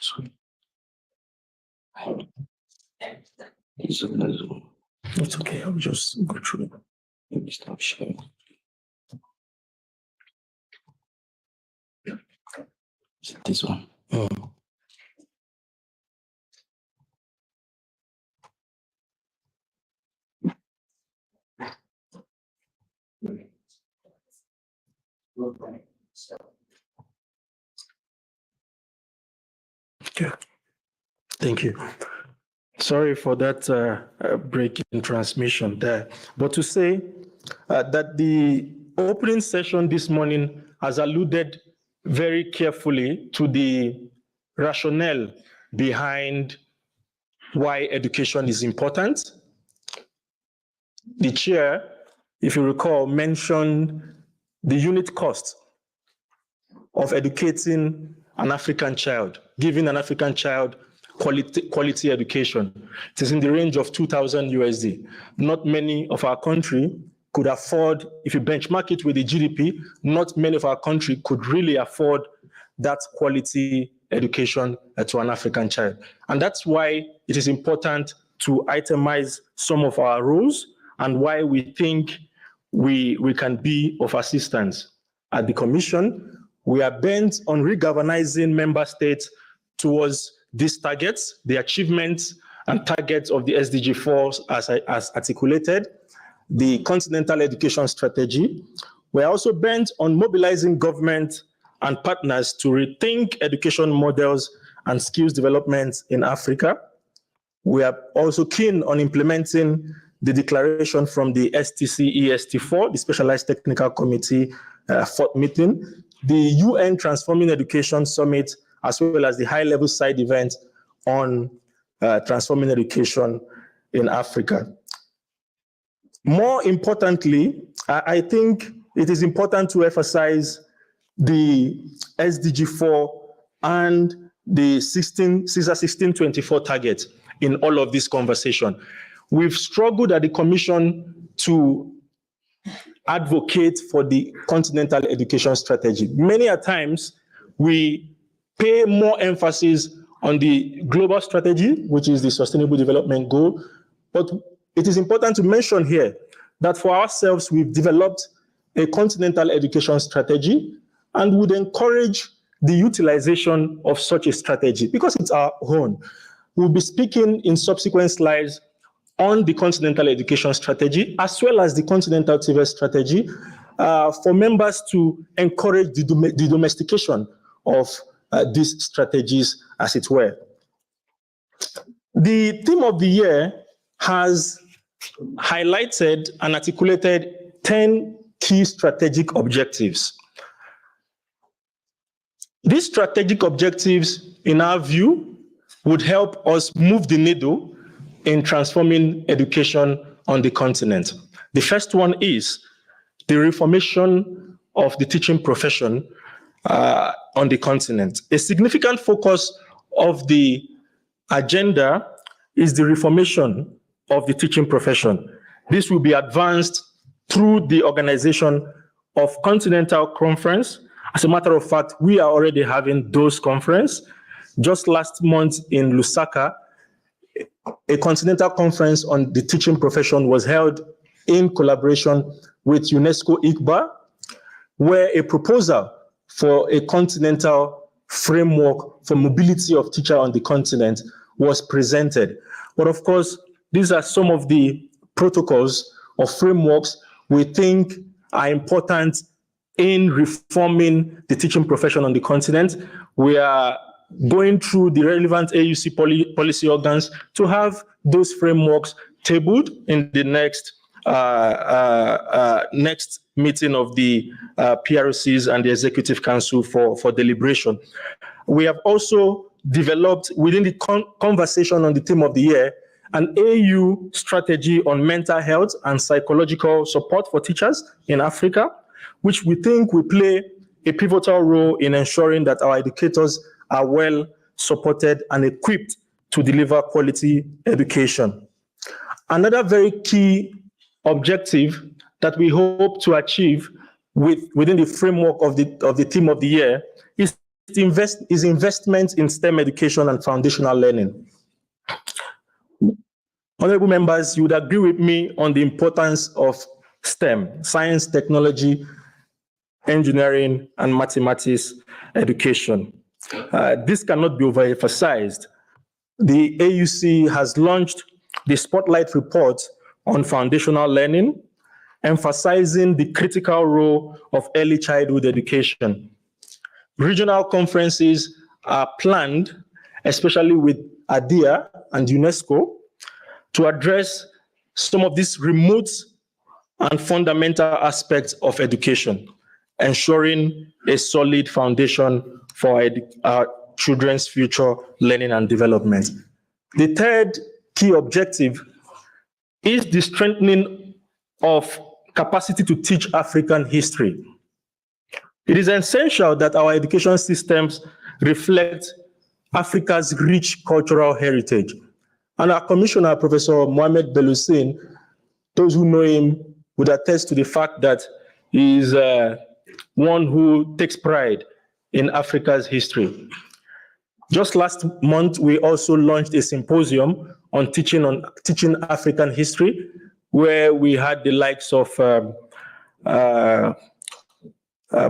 Sorry. It's okay, I'll just go through. Let me stop sharing. This one. Okay. Thank you. Sorry for that break in transmission there. But to say that the opening session this morning has alluded very carefully to the rationale behind why education is important. The chair, if you recall, mentioned the unit cost of educating an African child, giving an African child quality education. It is in the range of 2,000 USD. Not many of our country could afford, if you benchmark it with the GDP, not many of our country could really afford that quality education to an African child. And that's why it is important to itemize some of our rules and why we think we can be of assistance. At the Commission, we are bent on regalvanizing member states towards these targets, the achievements and targets of the SDG 4 as articulated, the Continental Education Strategy. We are also bent on mobilizing government and partners to rethink education models and skills development in Africa. We are also keen on implementing the declaration from the STC ESTI 4, the Specialized Technical Committee fourth meeting, the UN Transforming Education Summit, as well as the high-level side event on transforming education in Africa. More importantly, I think it is important to emphasize the SDG 4 and the CESA 1624 target in all of this conversation. We've struggled at the Commission to advocate for the Continental Education Strategy. Many a times, we pay more emphasis on the global strategy, which is the Sustainable Development Goal. But it is important to mention here that for ourselves, we've developed a Continental Education Strategy and would encourage the utilization of such a strategy because it's our own. We'll be speaking in subsequent slides on the Continental Education Strategy as well as the Continental TVET Strategy for members to encourage the domestication of these strategies, as it were. The theme of the year has highlighted and articulated 10 key strategic objectives. These strategic objectives, in our view, would help us move the needle in transforming education on the continent. The first one is the reformation of the teaching profession on the continent. A significant focus of the agenda is the reformation of the teaching profession. This will be advanced through the organization of Continental Conference. As a matter of fact, we are already having those conferences. Just last month in Lusaka, a Continental Conference on the teaching profession was held in collaboration with UNESCO ICBA, where a proposal for a continental framework for mobility of teachers on the continent was presented. But of course, these are some of the protocols or frameworks we think are important in reforming the teaching profession on the continent. We are going through the relevant AUC policy organs to have those frameworks tabled in the next meeting of the PRCs and the Executive Council for deliberation. We have also developed within the conversation on the theme of the year an AU strategy on mental health and psychological support for teachers in Africa, which we think will play a pivotal role in ensuring that our educators are well supported and equipped to deliver quality education. Another very key objective that we hope to achieve within the framework of the theme of the year is is investment in STEM education and foundational learning. Honorable members, you would agree with me on the importance of STEM, science, technology, engineering, and mathematics education. This cannot be overemphasized. The AUC has launched the Spotlight Report on foundational learning, emphasizing the critical role of early childhood education. Regional conferences are planned, especially with ADIA and UNESCO, to address some of these remote and fundamental aspects of education, ensuring a solid foundation for our children's future learning and development. The third key objective is the strengthening of capacity to teach African history. It is essential that our education systems reflect Africa's rich cultural heritage. And our commissioner, Professor Mohamed Beloussine, those who know him would attest to the fact that he is one who takes pride in Africa's history. Just last month, we also launched a symposium on teaching African history, where we had the likes of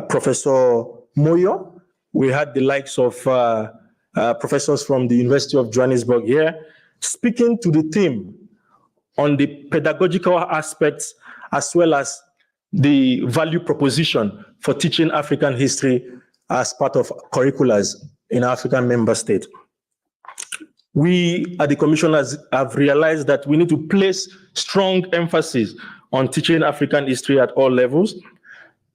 Professor Moyo. We had the likes of professors from the University of Johannesburg here, speaking to the theme on the pedagogical aspects as well as the value proposition for teaching African history as part of curriculums in African member states. We at the commissioners have realized that we need to place strong emphasis on teaching African history at all levels.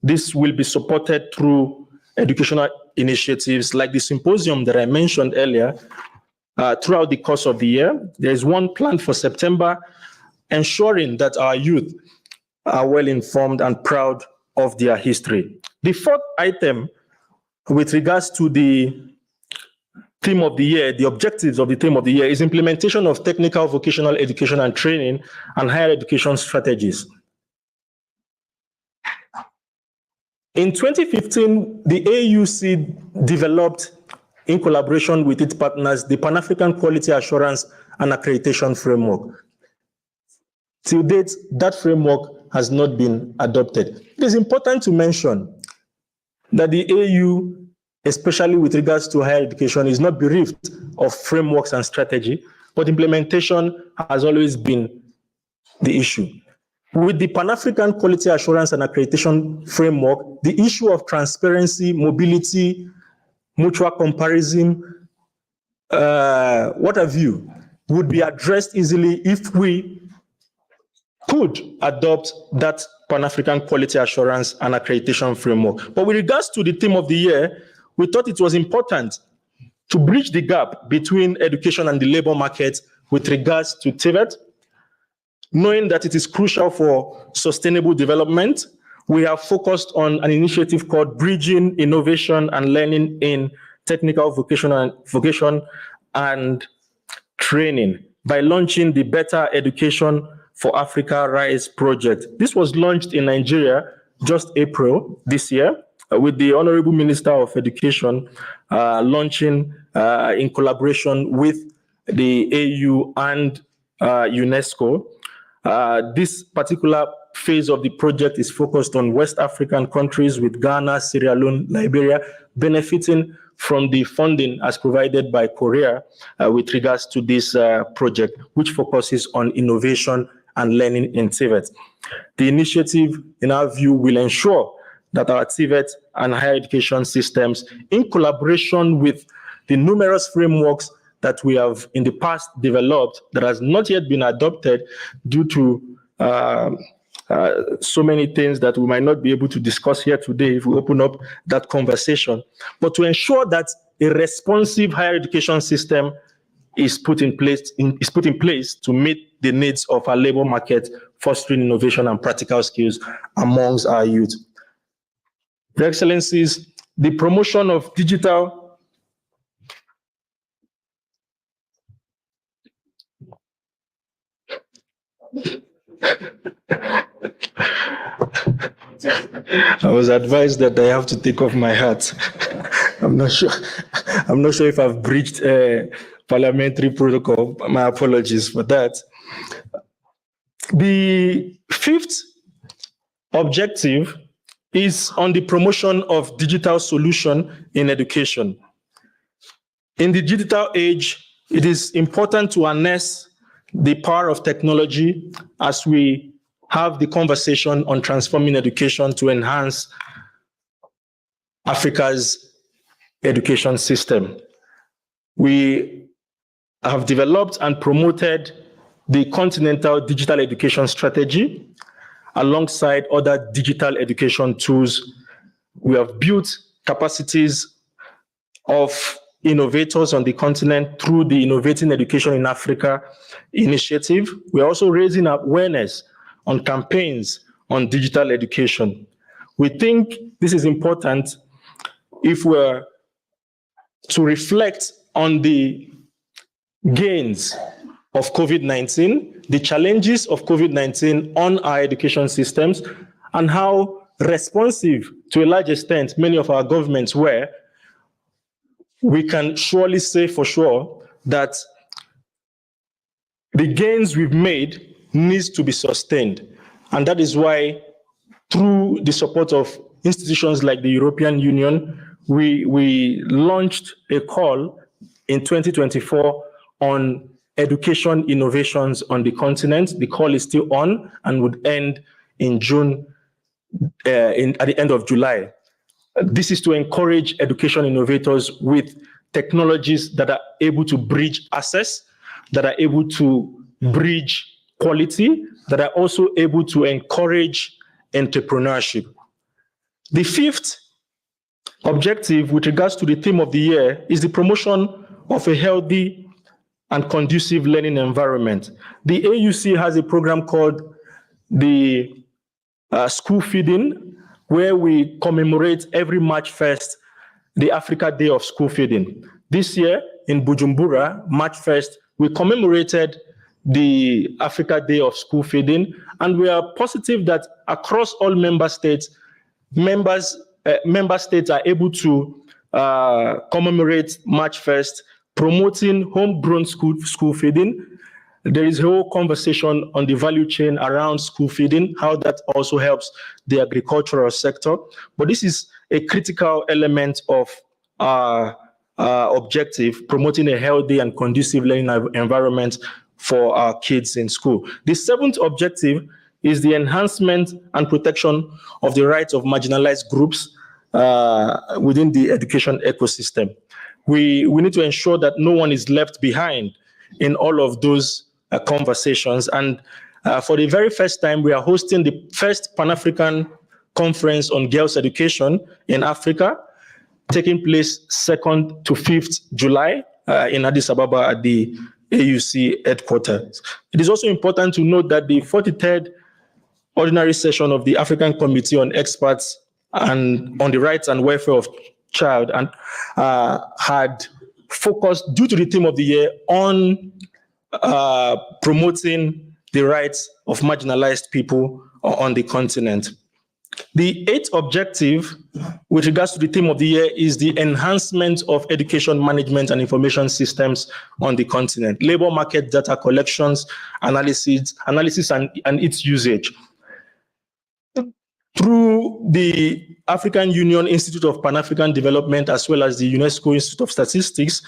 This will be supported through educational initiatives like the symposium that I mentioned earlier. Throughout the course of the year, there is one planned for September, ensuring that our youth are well informed and proud of their history. The fourth item, with regards to the theme of the year, the objectives of the theme of the year, is implementation of technical vocational education and training and higher education strategies. In 2015, the AUC developed, in collaboration with its partners, the Pan-African Quality Assurance and Accreditation Framework. Till date, that framework has not been adopted. It is important to mention that the AU, especially with regards to higher education, is not bereft of frameworks and strategy, but implementation has always been the issue. With the Pan-African Quality Assurance and Accreditation Framework, the issue of transparency, mobility, mutual comparison, what have you, would be addressed easily if we could adopt that Pan-African Quality Assurance and Accreditation Framework. But with regards to the theme of the year, we thought it was important to bridge the gap between education and the labor market with regards to TVET. Knowing that it is crucial for sustainable development, we have focused on an initiative called Bridging Innovation and Learning in Technical Vocation and Training by launching the Better Education for Africa RISE project. This was launched in Nigeria just April this year with the Honorable Minister of Education launching in collaboration with the AU and UNESCO. This particular phase of the project is focused on West African countries with Ghana, Sierra Leone, Liberia, benefiting from the funding as provided by Korea with regards to this project, which focuses on innovation and learning in TVET. The initiative, in our view, will ensure that our TVET and higher education systems, in collaboration with the numerous frameworks that we have in the past developed that has not yet been adopted due to so many things that we might not be able to discuss here today if we open up that conversation, but to ensure that a responsive higher education system is put in place to meet the needs of our labor market, fostering innovation and practical skills amongst our youth. Your Excellencies, the promotion of digital I was advised that I have to take off my hat. I'm not sure. I'm not sure if I've breached parliamentary protocol. My apologies for that. The fifth objective is on the promotion of digital solution in education. In the digital age, it is important to harness the power of technology as we have the conversation on transforming education to enhance Africa's education system. We have developed and promoted the Continental Digital Education Strategy alongside other digital education tools. We have built capacities of innovators on the continent through the Innovating Education in Africa initiative. We're also raising awareness on campaigns on digital education. We think this is important if we're to reflect on the gains of COVID-19, the challenges of COVID-19 on our education systems, and how responsive, to a large extent, many of our governments were. We can surely say for sure that the gains we've made needs to be sustained. And that is why, through the support of institutions like the European Union, we launched a call in 2024 on education innovations on the continent. The call is still on and would end in June, at the end of July. This is to encourage education innovators with technologies that are able to bridge access, that are able to bridge quality, that are also able to encourage entrepreneurship. The fifth objective with regards to the theme of the year is the promotion of a healthy and conducive learning environment. The AUC has a program called the School Feeding, where we commemorate every March 1st, the Africa Day of School Feeding. This year in Bujumbura, March 1st, we commemorated the Africa Day of School Feeding, and we are positive that across all member states, member states are able to commemorate March 1st, promoting homegrown school feeding. There is a whole conversation on the value chain around school feeding, how that also helps the agricultural sector. But this is a critical element of our objective, promoting a healthy and conducive learning environment for our kids in school. The seventh objective is the enhancement and protection of the rights of marginalized groups within the education ecosystem. We need to ensure that no one is left behind in all of those conversations. And for the very first time, we are hosting the first Pan-African Conference on Girls' Education in Africa, taking place 2nd to 5th July in Addis Ababa at the AUC headquarters. It is also important to note that the 43rd ordinary session of the African Committee on Experts and on the Rights and Welfare of Child and had focused, due to the theme of the year, on promoting the rights of marginalized people on the continent. The eighth objective with regards to the theme of the year is the enhancement of education management and information systems on the continent, labor market data collections, analysis and its usage. Through the African Union Institute of Pan-African Development, as well as the UNESCO Institute of Statistics,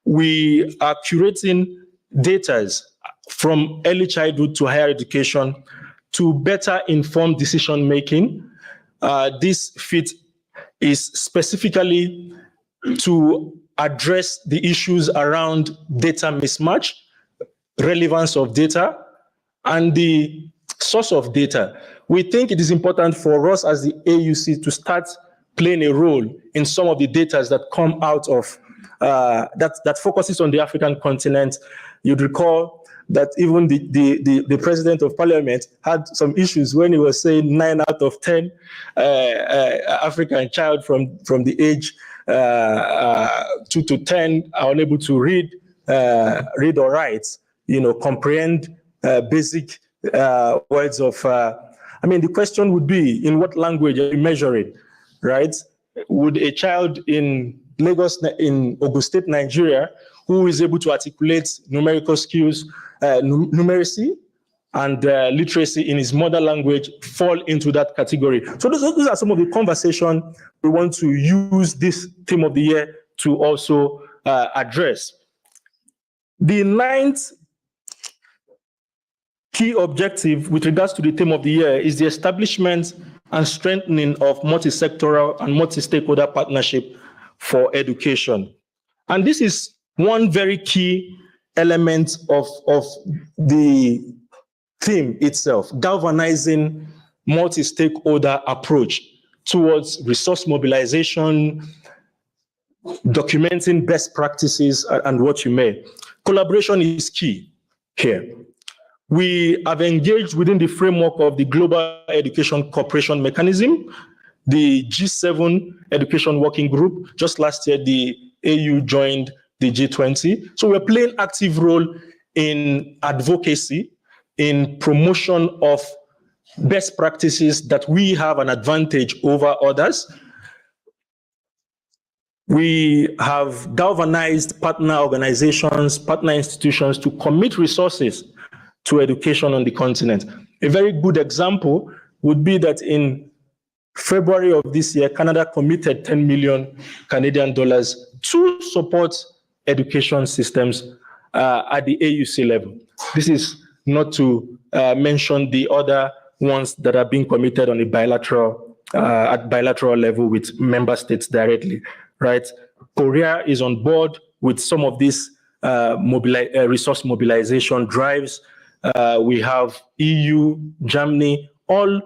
we are curating data from early childhood to higher education to better inform decision-making. This fit is specifically to address the issues around data mismatch, relevance of data, and the source of data. We think it is important for us as the AUC to start playing a role in some of the data that come out of, that focuses on the African continent. You'd recall that even the president of parliament had some issues when he was saying 9 out of 10 African child from the age 2 to 10 are unable to read or write, comprehend basic words of I mean, the question would be, in what language are you measuring, right? Would a child in Lagos, in Ogun State, Nigeria, who is able to articulate numerical skills, numeracy, and literacy in his mother language fall into that category? So those are some of the conversations we want to use this theme of the year to also address. The ninth key objective with regards to the theme of the year is the establishment and strengthening of multi-sectoral and multi-stakeholder partnership for education. And this is one very key element of the theme itself, galvanizing multi-stakeholder approach towards resource mobilization, documenting best practices, and what you may. Collaboration is key here. We have engaged within the framework of the Global Education Cooperation Mechanism, the G7 Education Working Group. Just last year, the AU joined the G20. So we're playing an active role in advocacy, in promotion of best practices that we have an advantage over others. We have galvanized partner organizations, partner institutions to commit resources to education on the continent. A very good example would be that in February of this year, Canada committed 10 million Canadian dollars to support education systems at the AU-C level. This is not to mention the other ones that are being committed on a bilateral, at bilateral level with member states directly, right? Korea is on board with some of these resource mobilization drives. We have EU, Germany, all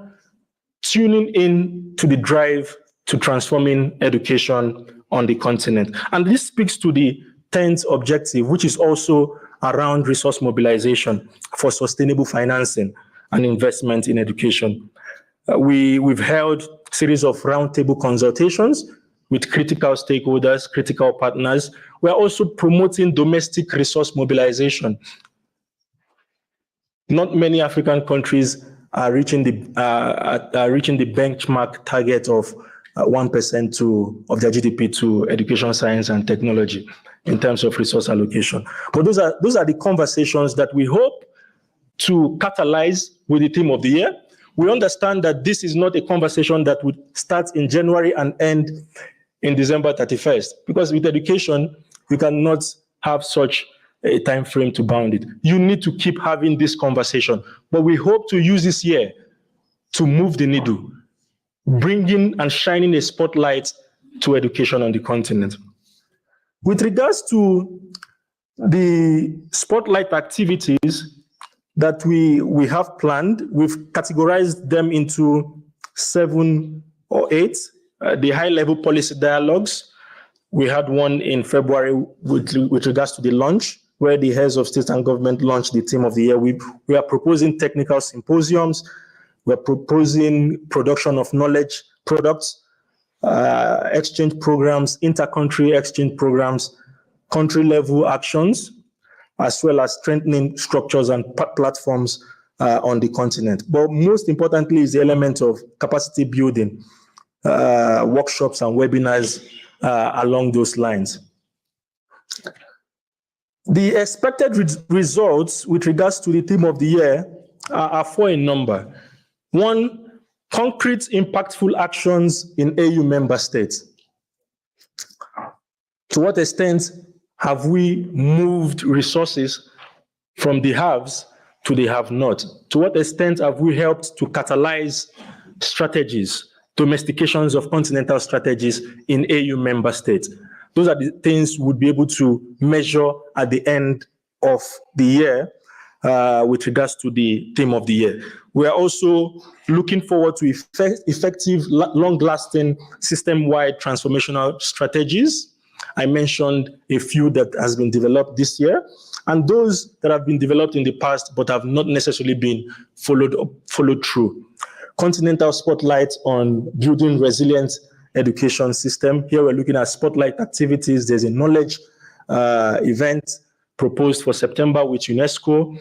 tuning in to the drive to transforming education on the continent. And this speaks to the 10th objective, which is also around resource mobilization for sustainable financing and investment in education. We've held a series of roundtable consultations with critical stakeholders, critical partners. We're also promoting domestic resource mobilization. Not many African countries are reaching the benchmark target of 1% of their GDP to education, science, and technology in terms of resource allocation. But those are the conversations that we hope to catalyze with the theme of the year. We understand that this is not a conversation that would start in January and end in December 31st, because with education, you cannot have such a time frame to bound it. You need to keep having this conversation. But we hope to use this year to move the needle, bringing and shining a spotlight to education on the continent. With regards to the spotlight activities that we have planned, we've categorized them into 7 or 8. The high-level policy dialogues, we had one in February with regards to the launch, where the heads of state and government launched the theme of the year. We are proposing technical symposiums. We're proposing production of knowledge products, exchange programs, inter-country exchange programs, country-level actions, as well as strengthening structures and platforms on the continent. But most importantly is the element of capacity building, workshops and webinars along those lines. The expected results with regards to the theme of the year are 4 in number. 1, concrete, impactful actions in AU member states. To what extent have we moved resources from the haves to the have-not? To what extent have we helped to catalyze strategies, domestications of continental strategies in AU member states? Those are the things we'll be able to measure at the end of the year with regards to the theme of the year. We are also looking forward to effective, long-lasting, system-wide transformational strategies. I mentioned a few that has been developed this year, and those that have been developed in the past but have not necessarily been followed through. Continental spotlight on building resilient education system. Here we're looking at spotlight activities. There's a knowledge event proposed for September with UNESCO.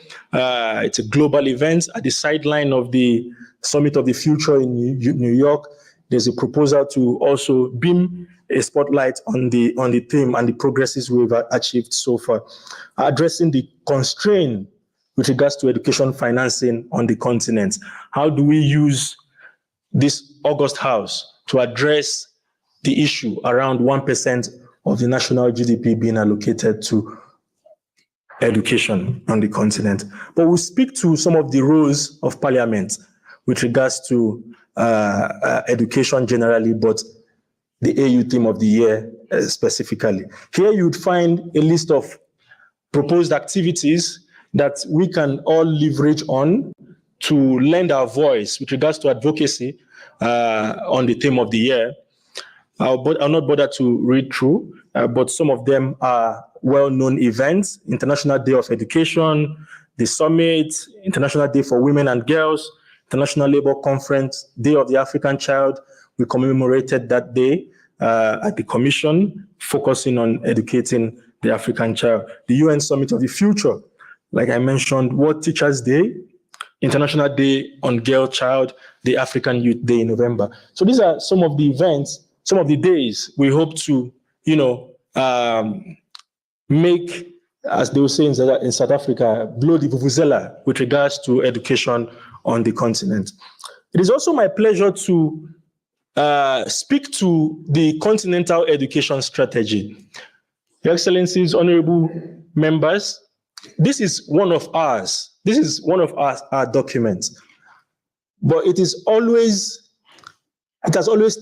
It's a global event at the sideline of the Summit of the Future in New York, there's a proposal to also beam a spotlight on the theme and the progresses we've achieved so far, addressing the constraint with regards to education financing on the continent. How do we use this August House to address the issue around 1% of the national GDP being allocated to education on the continent? But we'll speak to some of the roles of Parliament with regards to education generally, but the AU theme of the year specifically. Here you'd find a list of proposed activities that we can all leverage on to lend our voice with regards to advocacy on the theme of the year. I'll not bother to read through, but some of them are well-known events: International Day of Education, the Summit, International Day for Women and Girls, International Labour Conference, Day of the African Child. We commemorated that day at the Commission, focusing on educating the African child. The UN Summit of the Future, like I mentioned, World Teachers Day, International Day on Girl Child, the African Youth Day in November. So these are some of the events, some of the days we hope to, make, as they will say in South Africa, blow the vuvuzela with regards to education on the continent. It is also my pleasure to speak to the Continental Education Strategy. Your Excellencies, honorable members, this is one of ours. This is one of our documents. But it has always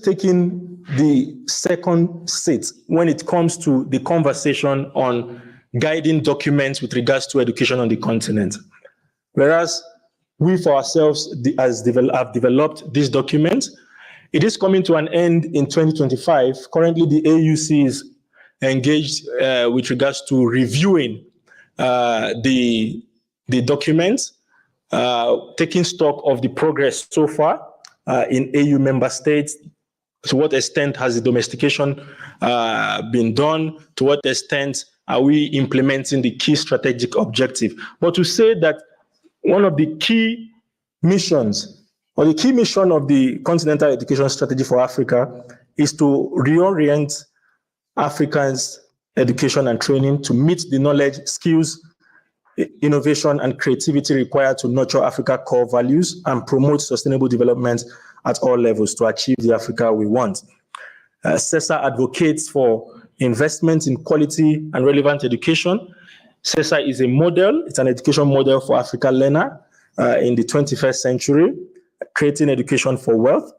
taken the second seat when it comes to the conversation on guiding documents with regards to education on the continent. Whereas we for ourselves have developed this document, it is coming to an end in 2025. Currently, the AUC is engaged with regards to reviewing the document, taking stock of the progress so far in AU member states. To what extent has the domestication been done? To what extent are we implementing the key strategic objective? But to say that one of the key missions, or the key mission of the Continental Education Strategy for Africa, is to reorient Africans' education and training to meet the knowledge, skills, innovation, and creativity required to nurture Africa's core values and promote sustainable development at all levels to achieve the Africa we want. CESA advocates for investment in quality and relevant education. CESA is a model, it's an education model for African learner in the 21st century, creating education for wealth.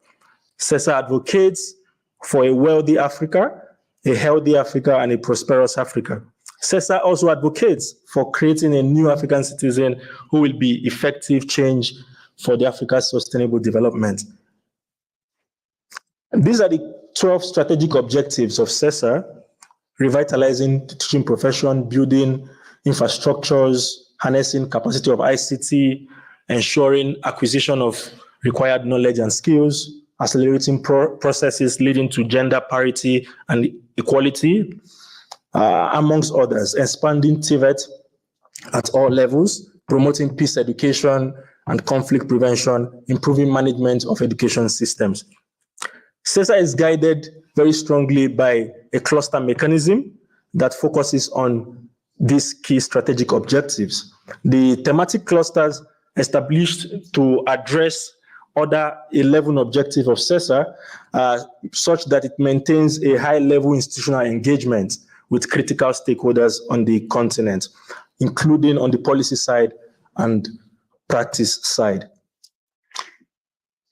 CESA advocates for a wealthy Africa, a healthy Africa, and a prosperous Africa. CESA also advocates for creating a new African citizen who will be effective change for the Africa's sustainable development. And these are the 12 strategic objectives of CESA: revitalizing the teaching profession, building infrastructures, harnessing capacity of ICT, ensuring acquisition of required knowledge and skills, accelerating processes leading to gender parity and equality, amongst others, expanding TVET at all levels, promoting peace education and conflict prevention, improving management of education systems. CESA is guided very strongly by a cluster mechanism that focuses on these key strategic objectives. The thematic clusters established to address other 11 objectives of CESA such that it maintains a high-level institutional engagement with critical stakeholders on the continent, including on the policy side and practice side.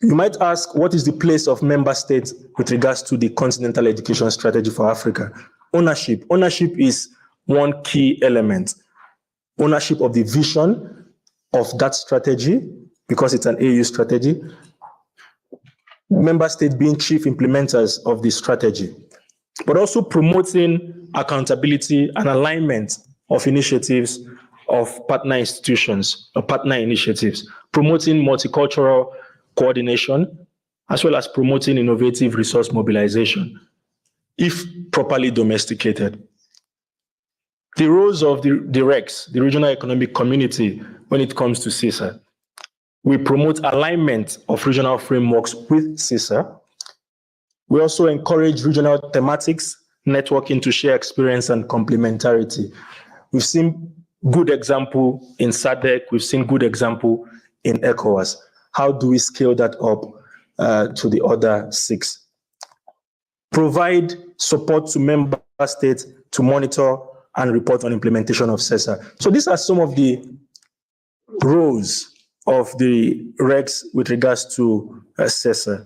You might ask, what is the place of member states with regards to the Continental Education Strategy for Africa? Ownership. Ownership is one key element. Ownership of the vision of that strategy, because it's an AU strategy. Member states being chief implementers of the strategy, but also promoting accountability and alignment of initiatives of partner institutions or partner initiatives, promoting multicultural coordination, as well as promoting innovative resource mobilization, if properly domesticated. The roles of the RECs, the Regional Economic Community, when it comes to CESA. We promote alignment of regional frameworks with CESA. We also encourage regional thematics, networking to share experience and complementarity. We've seen good example in SADC, we've seen good example in ECOWAS. How do we scale that up to the other 6? Provide support to member states to monitor and report on implementation of CESA. So these are some of the roles of the regs with regards to CESA.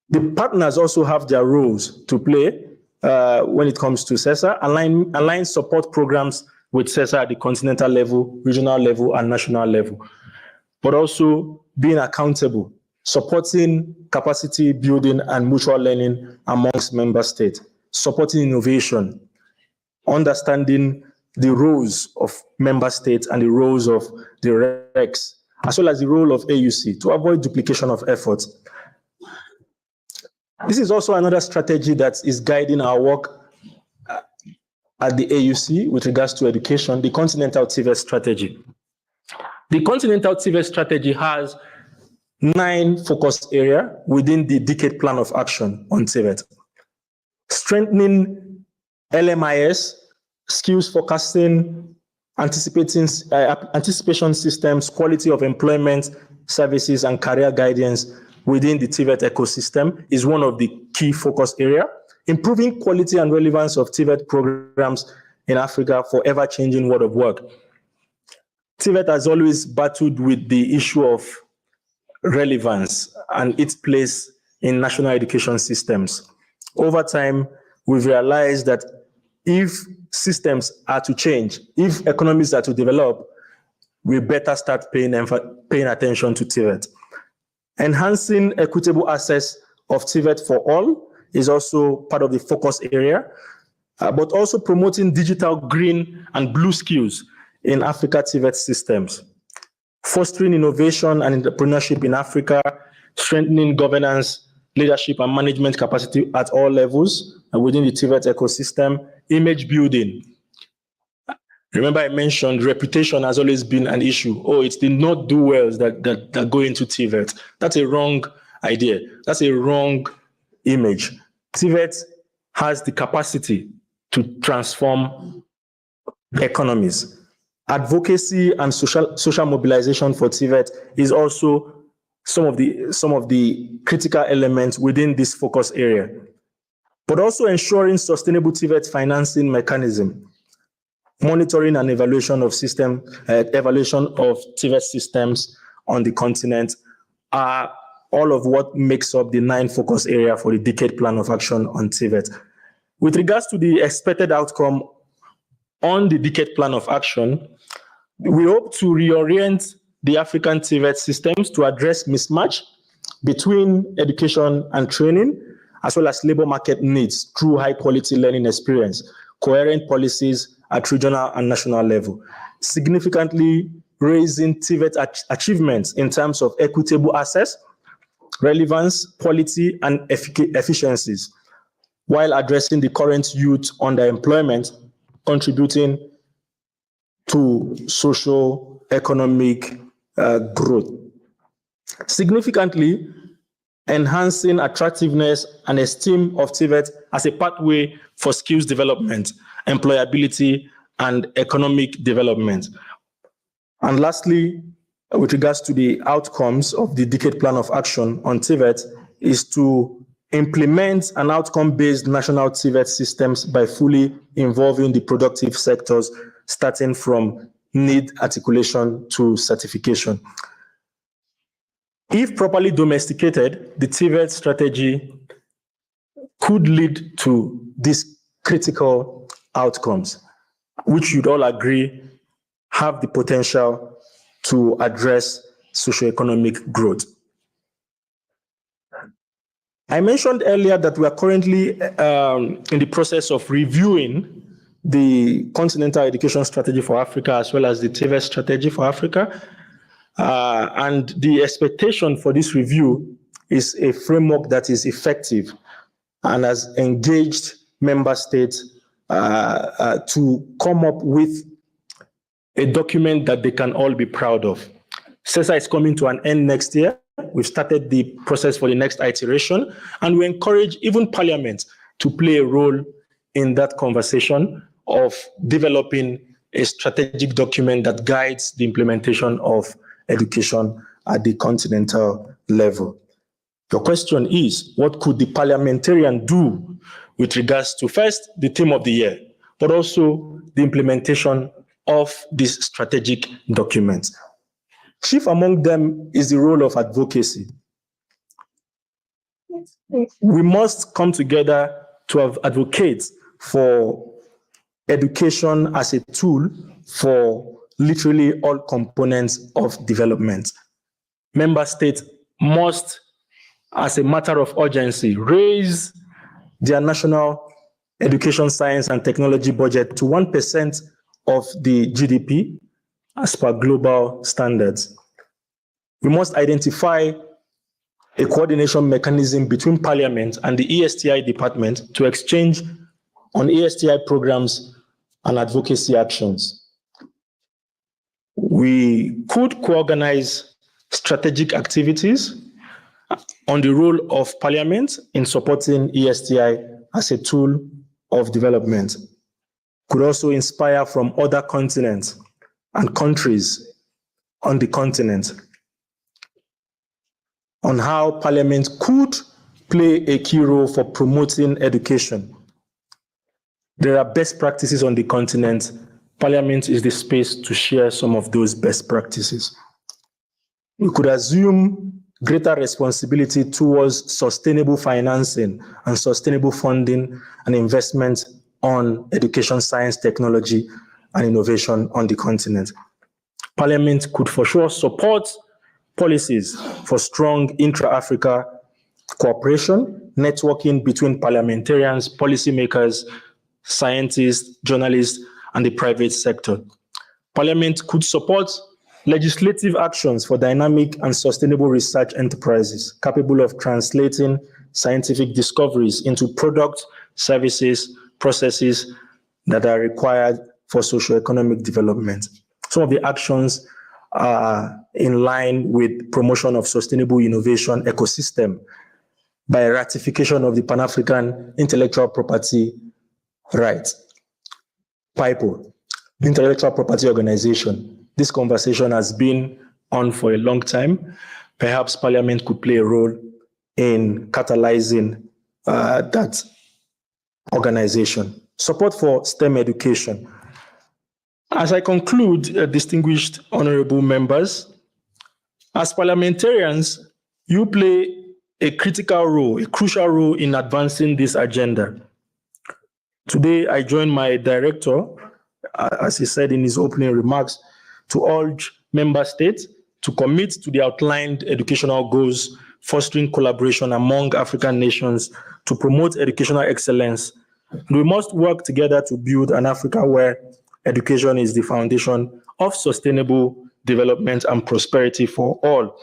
The partners also have their roles to play when it comes to CESA, align support programs with CESA at the continental level, regional level, and national level, but also being accountable, supporting capacity building and mutual learning amongst member states, supporting innovation, understanding the roles of member states and the roles of the regs, as well as the role of AUC to avoid duplication of efforts. This is also another strategy that is guiding our work at the AUC with regards to education, the Continental TVET strategy. The Continental TVET strategy has 9 focus areas within the decade plan of action on TVET. Strengthening LMIS, skills forecasting, anticipation systems, quality of employment services, and career guidance within the TVET ecosystem is one of the key focus areas. Improving quality and relevance of TVET programs in Africa for ever-changing world of work. TVET has always battled with the issue of relevance and its place in national education systems. Over time, we've realized that if systems are to change, if economies are to develop, we better start paying attention to TVET. Enhancing equitable access of TVET for all is also part of the focus area, but also promoting digital green and blue skills in Africa TVET systems. Fostering innovation and entrepreneurship in Africa, strengthening governance, leadership, and management capacity at all levels within the TVET ecosystem. Image building. Remember I mentioned reputation has always been an issue. Oh, it's the not do wells that go into TVET. That's a wrong idea. That's a wrong image. TVET has the capacity to transform economies. Advocacy and social mobilization for TVET is also some of the critical elements within this focus area. But also ensuring sustainable TVET financing mechanism, monitoring and evaluation of TVET systems on the continent are all of what makes up the 9 focus area for the decade plan of action on TVET. With regards to the expected outcome on the decade plan of action, we hope to reorient the African TVET systems to address mismatch between education and training, as well as labor market needs through high quality learning experience, coherent policies at regional and national level, significantly raising TVET achievements in terms of equitable access, relevance, quality, and efficiencies, while addressing the current youth underemployment, contributing to social economic growth. Significantly, enhancing attractiveness and esteem of TVET as a pathway for skills development, employability, and economic development. And lastly, with regards to the outcomes of the decade plan of action on TVET, is to implement an outcome-based national TVET systems by fully involving the productive sectors, starting from need articulation to certification. If properly domesticated, the TVET strategy could lead to these critical outcomes, which you'd all agree have the potential to address socioeconomic growth. I mentioned earlier that we are currently in the process of reviewing the Continental Education Strategy for Africa, as well as the TVET Strategy for Africa. And the expectation for this review is a framework that is effective and has engaged member states to come up with a document that they can all be proud of. CESA is coming to an end next year. We've started the process for the next iteration, and we encourage even Parliament to play a role in that conversation of developing a strategic document that guides the implementation of education at the continental level. Your question is, what could the parliamentarian do with regards to, first, the theme of the year, but also the implementation of this strategic document? Chief among them is the role of advocacy. We must come together to advocate for education as a tool for literally all components of development. Member states must, as a matter of urgency, raise their national education, science, and technology budget to 1% of the GDP as per global standards. We must identify a coordination mechanism between Parliament and the ESTI department to exchange on ESTI programs and advocacy actions. We could co-organize strategic activities on the role of Parliament in supporting ESTI as a tool of development. Could also inspire from other continents and countries on the continent on how Parliament could play a key role for promoting education. There are best practices on the continent. Parliament is the space to share some of those best practices. We could assume greater responsibility towards sustainable financing and sustainable funding and investment on education, science, technology, and innovation on the continent. Parliament could for sure support policies for strong intra-Africa cooperation, networking between parliamentarians, policymakers, scientists, journalists, and the private sector. Parliament could support legislative actions for dynamic and sustainable research enterprises capable of translating scientific discoveries into products, services, processes that are required for socioeconomic development. Some of the actions are in line with promotion of sustainable innovation ecosystem by ratification of the Pan-African Intellectual Property Rights, PIPO, the Intellectual Property Organization. This conversation has been on for a long time. Perhaps Parliament could play a role in catalyzing that organization. Support for STEM education. As I conclude, distinguished honorable members, as parliamentarians, you play a critical role, a crucial role in advancing this agenda. Today, I join my director, as he said in his opening remarks, to urge member states to commit to the outlined educational goals, fostering collaboration among African nations to promote educational excellence. And we must work together to build an Africa where education is the foundation of sustainable development and prosperity for all.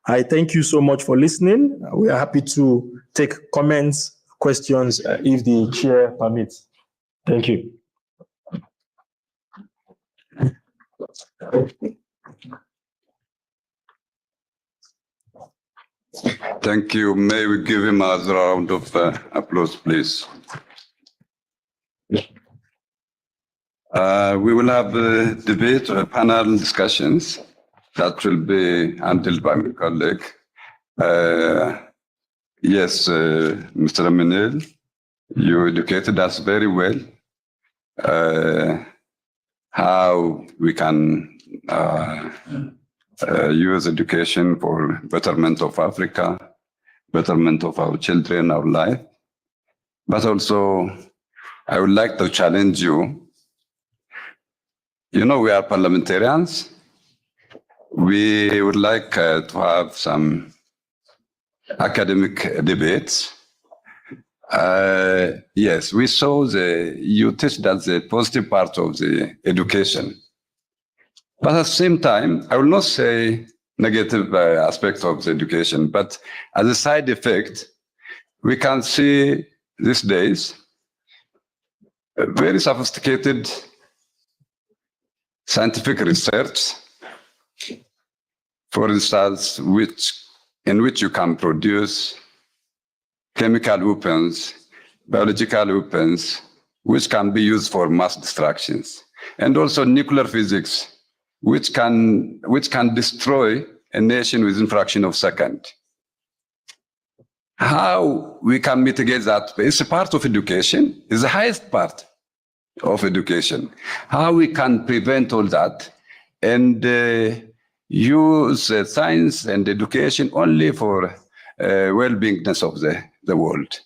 I thank you so much for listening. We are happy to take comments, questions, if the chair permits. Thank you. Thank you. May we give him a round of applause, please. We will have a debate or panel discussions that will be handled by my colleague. Yes, Mr. Aminel, you educated us very well how we can use education for betterment of Africa, betterment of our children, our life. But also, I would like to challenge you. You know, we are parliamentarians. We would like to have some academic debates. Yes, we saw you teach that the positive part of the education. But at the same time, I will not say negative aspect of the education, but as a side effect, we can see these days very sophisticated scientific research for instance, in which you can produce chemical weapons, biological weapons, which can be used for mass destructions, and also nuclear physics, which can destroy a nation within a fraction of a second. How we can mitigate that? It's a part of education. It's the highest part of education. How we can prevent all that and use science and education only for well-beingness of the world.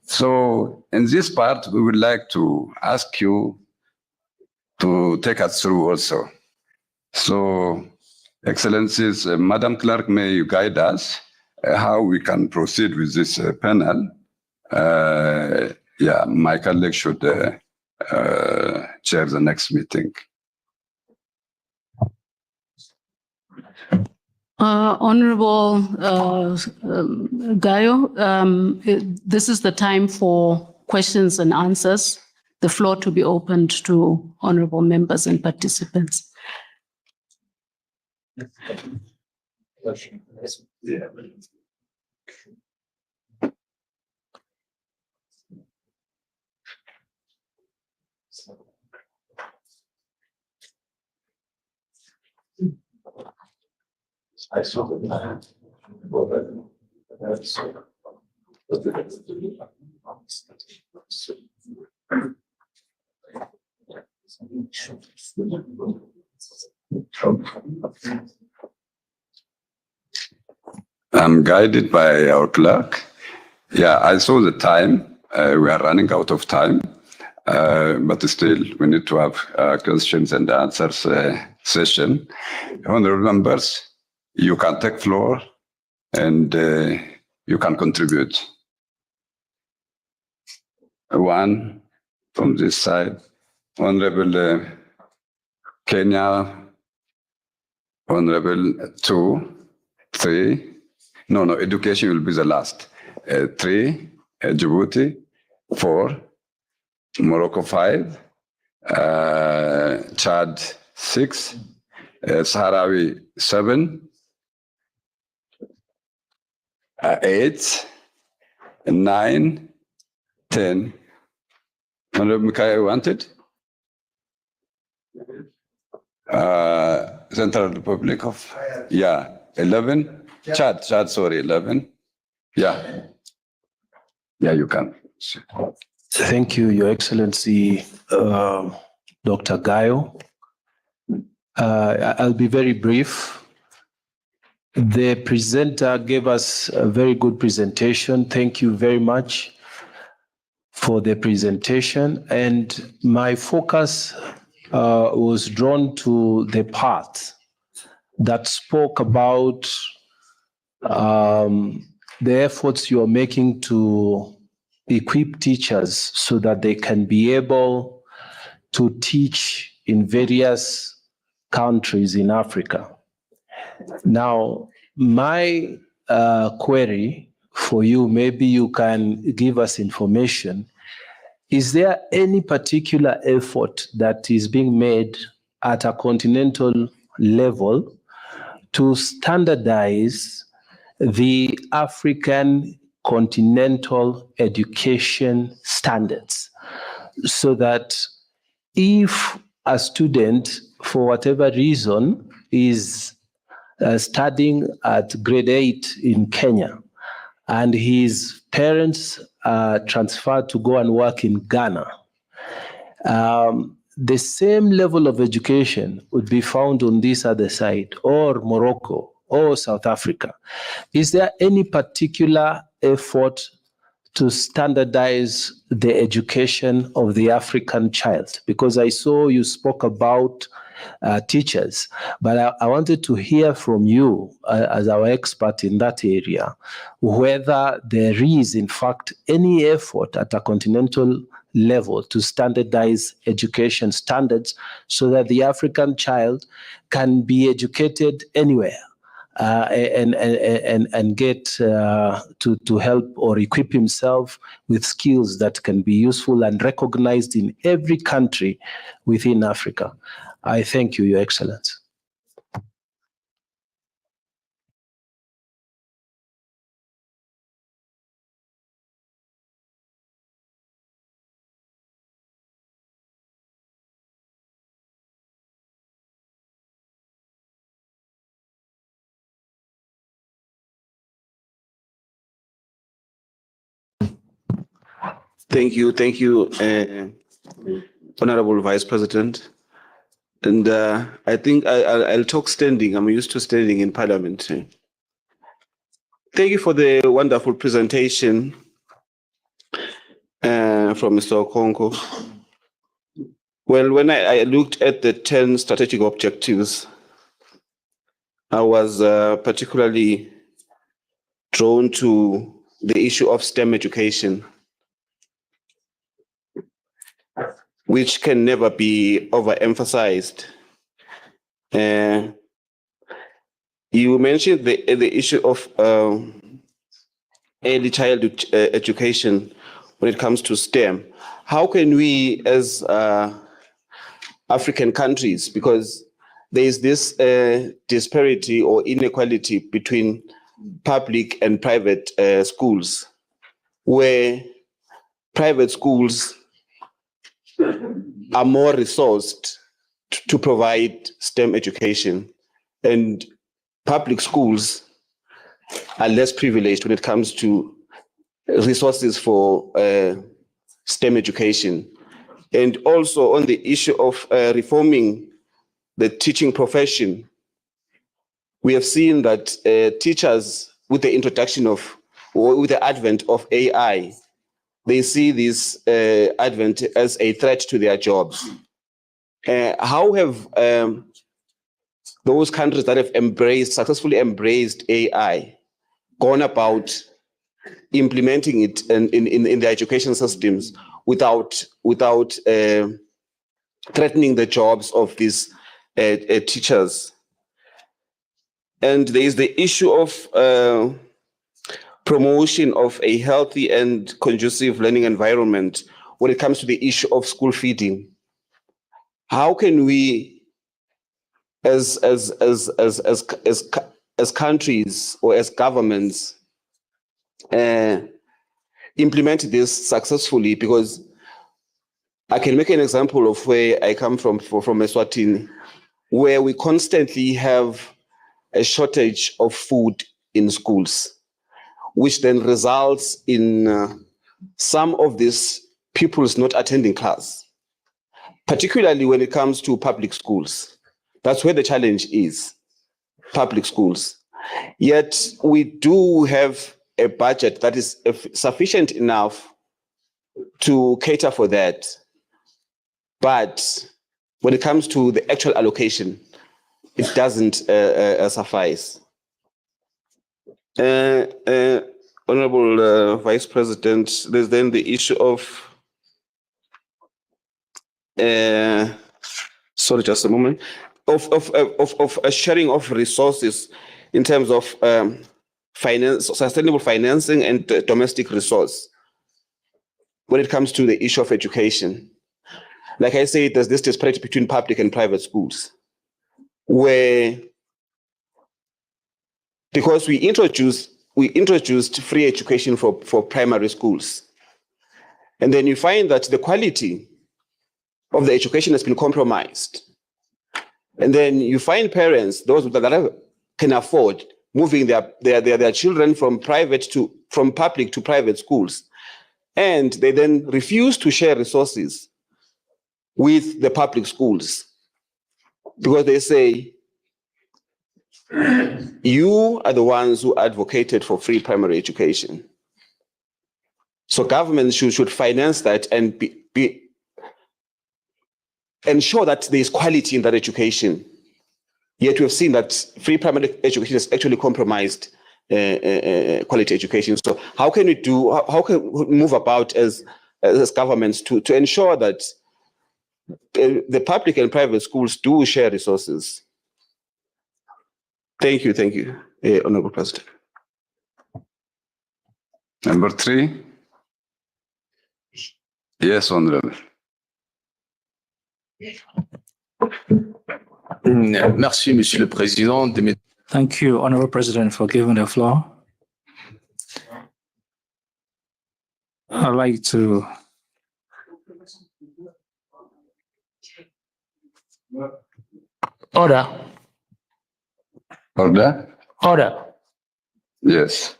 So in this part, we would like to ask you to take us through also. So, Excellencies, Madam Clerk, may you guide us how we can proceed with this panel. Yeah, my colleague should chair the next meeting. Honorable Gayo, this is the time for questions and answers. The floor to be opened to honorable members and participants. I saw the I'm guided by our clerk. Yeah, I saw the time. We are running out of time, but still we need to have questions and answers session. Honorable members, you can take floor and you can contribute. One from this side, Honorable Kenya, Honorable 2, 3. No, education will be the last. 3, Djibouti, 4, Morocco 5, Chad 6, Sahrawi 7, 8, 9, 10. Honorable Mikhail wanted? Central Republic of, 11. Chad, sorry, 11. Yeah, you can. Thank you, Your Excellency, Dr. Gayo. I'll be very brief. The presenter gave us a very good presentation. Thank you very much for the presentation. And my focus was drawn to the part that spoke about the efforts you are making to equip teachers so that they can be able to teach in various countries in Africa. Now, my query for you, maybe you can give us information. Is there any particular effort that is being made at a continental level to standardize the African continental education standards, so that if a student, for whatever reason, is studying at grade 8 in Kenya, and his parents are transferred to go and work in Ghana, the same level of education would be found on this other side, or Morocco, or South Africa. Is there any particular effort to standardize the education of the African child? Because I saw you spoke about teachers, but I wanted to hear from you as our expert in that area, whether there is in fact any effort at a continental level to standardize education standards so that the African child can be educated anywhere. And get to help or equip himself with skills that can be useful and recognized in every country within Africa. I thank you, Your Excellency. Thank you, Honorable Vice President. And I think I'll talk standing. I'm used to standing in Parliament. Thank you for the wonderful presentation from Mr. Okonko. Well, when I looked at the 10 strategic objectives, I was particularly drawn to the issue of STEM education, which can never be overemphasized. You mentioned the issue of early childhood education when it comes to STEM. How can we, as African countries, because there is this disparity or inequality between public and private schools, where private schools are more resourced to provide STEM education, and public schools are less privileged when it comes to resources for STEM education. And also on the issue of reforming the teaching profession, we have seen that teachers, with the introduction of, or with the advent of AI, they see this advent as a threat to their jobs. How have those countries that have successfully embraced AI, gone about implementing it in their education systems without threatening the jobs of these teachers? And there is the issue of promotion of a healthy and conducive learning environment when it comes to the issue of school feeding. How can we, as countries or as governments, implement this successfully? Because I can make an example of where I come from Eswatini, where we constantly have a shortage of food in schools, which then results in some of these pupils not attending class, particularly when it comes to public schools. That's where the challenge is, public schools. Yet we do have a budget that is sufficient enough to cater for that. But when it comes to the actual allocation, it doesn't suffice. Honorable Vice President, there's then the issue of, sorry, just a moment, of a sharing of resources in terms of sustainable financing and domestic resource when it comes to the issue of education. Like I said, there's this disparity between public and private schools, where, because we introduced free education for primary schools, and then you find that the quality of the education has been compromised. And then you find parents, those that can afford, moving their children from public to private schools, and they then refuse to share resources with the public schools because they say, you are the ones who advocated for free primary education. So government should finance that and ensure that there is quality in that education. Yet we have seen that free primary education has actually compromised quality education. So how can we move about as governments to ensure that the public and private schools do share resources? Thank you, Honorable President. Number 3. Yes, Honorable. Merci, Monsieur le Président. Thank you, Honorable President, for giving the floor. I'd like to order. Yes.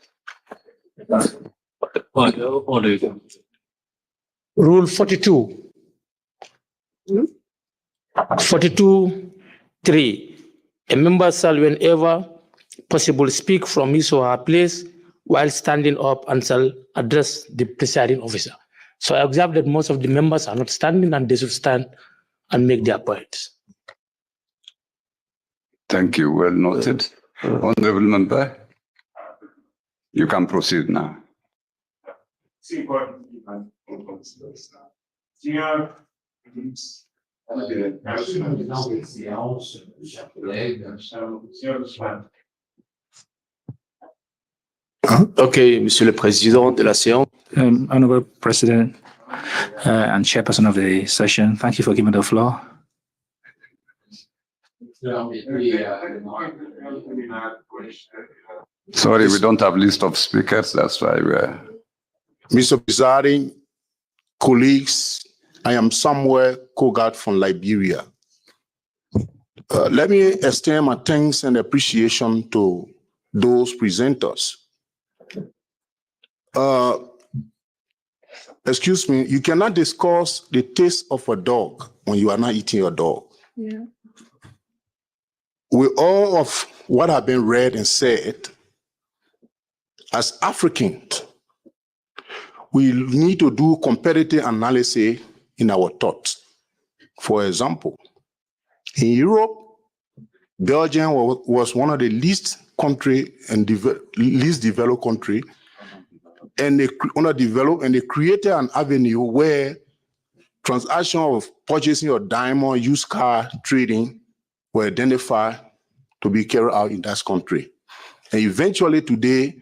Order. Rule 42. 42(3). A member shall, whenever possible, speak from his or her place while standing up and shall address the presiding officer. So I observe that most of the members are not standing and they should stand and make their points. Thank you. Well noted. Honorable member, you can proceed now. Ok, Monsieur le Président de la séance. Honorable President and Chairperson of the session, thank you for giving the floor. Sorry, we don't have list of speakers. That's why we're. Mr. Presiding, colleagues, I am Samuel Kogat from Liberia. Let me extend my thanks and appreciation to those presenters. Excuse me, you cannot discuss the taste of a dog when you are not eating your dog. Yeah. With all of what have been read and said, as Africans, we need to do comparative analysis in our thoughts. For example, in Europe, Belgium was one of the least least developed country, and they underdeveloped, and they created an avenue where transaction of purchasing of diamond, used car trading were identified to be carried out in that country. And eventually today,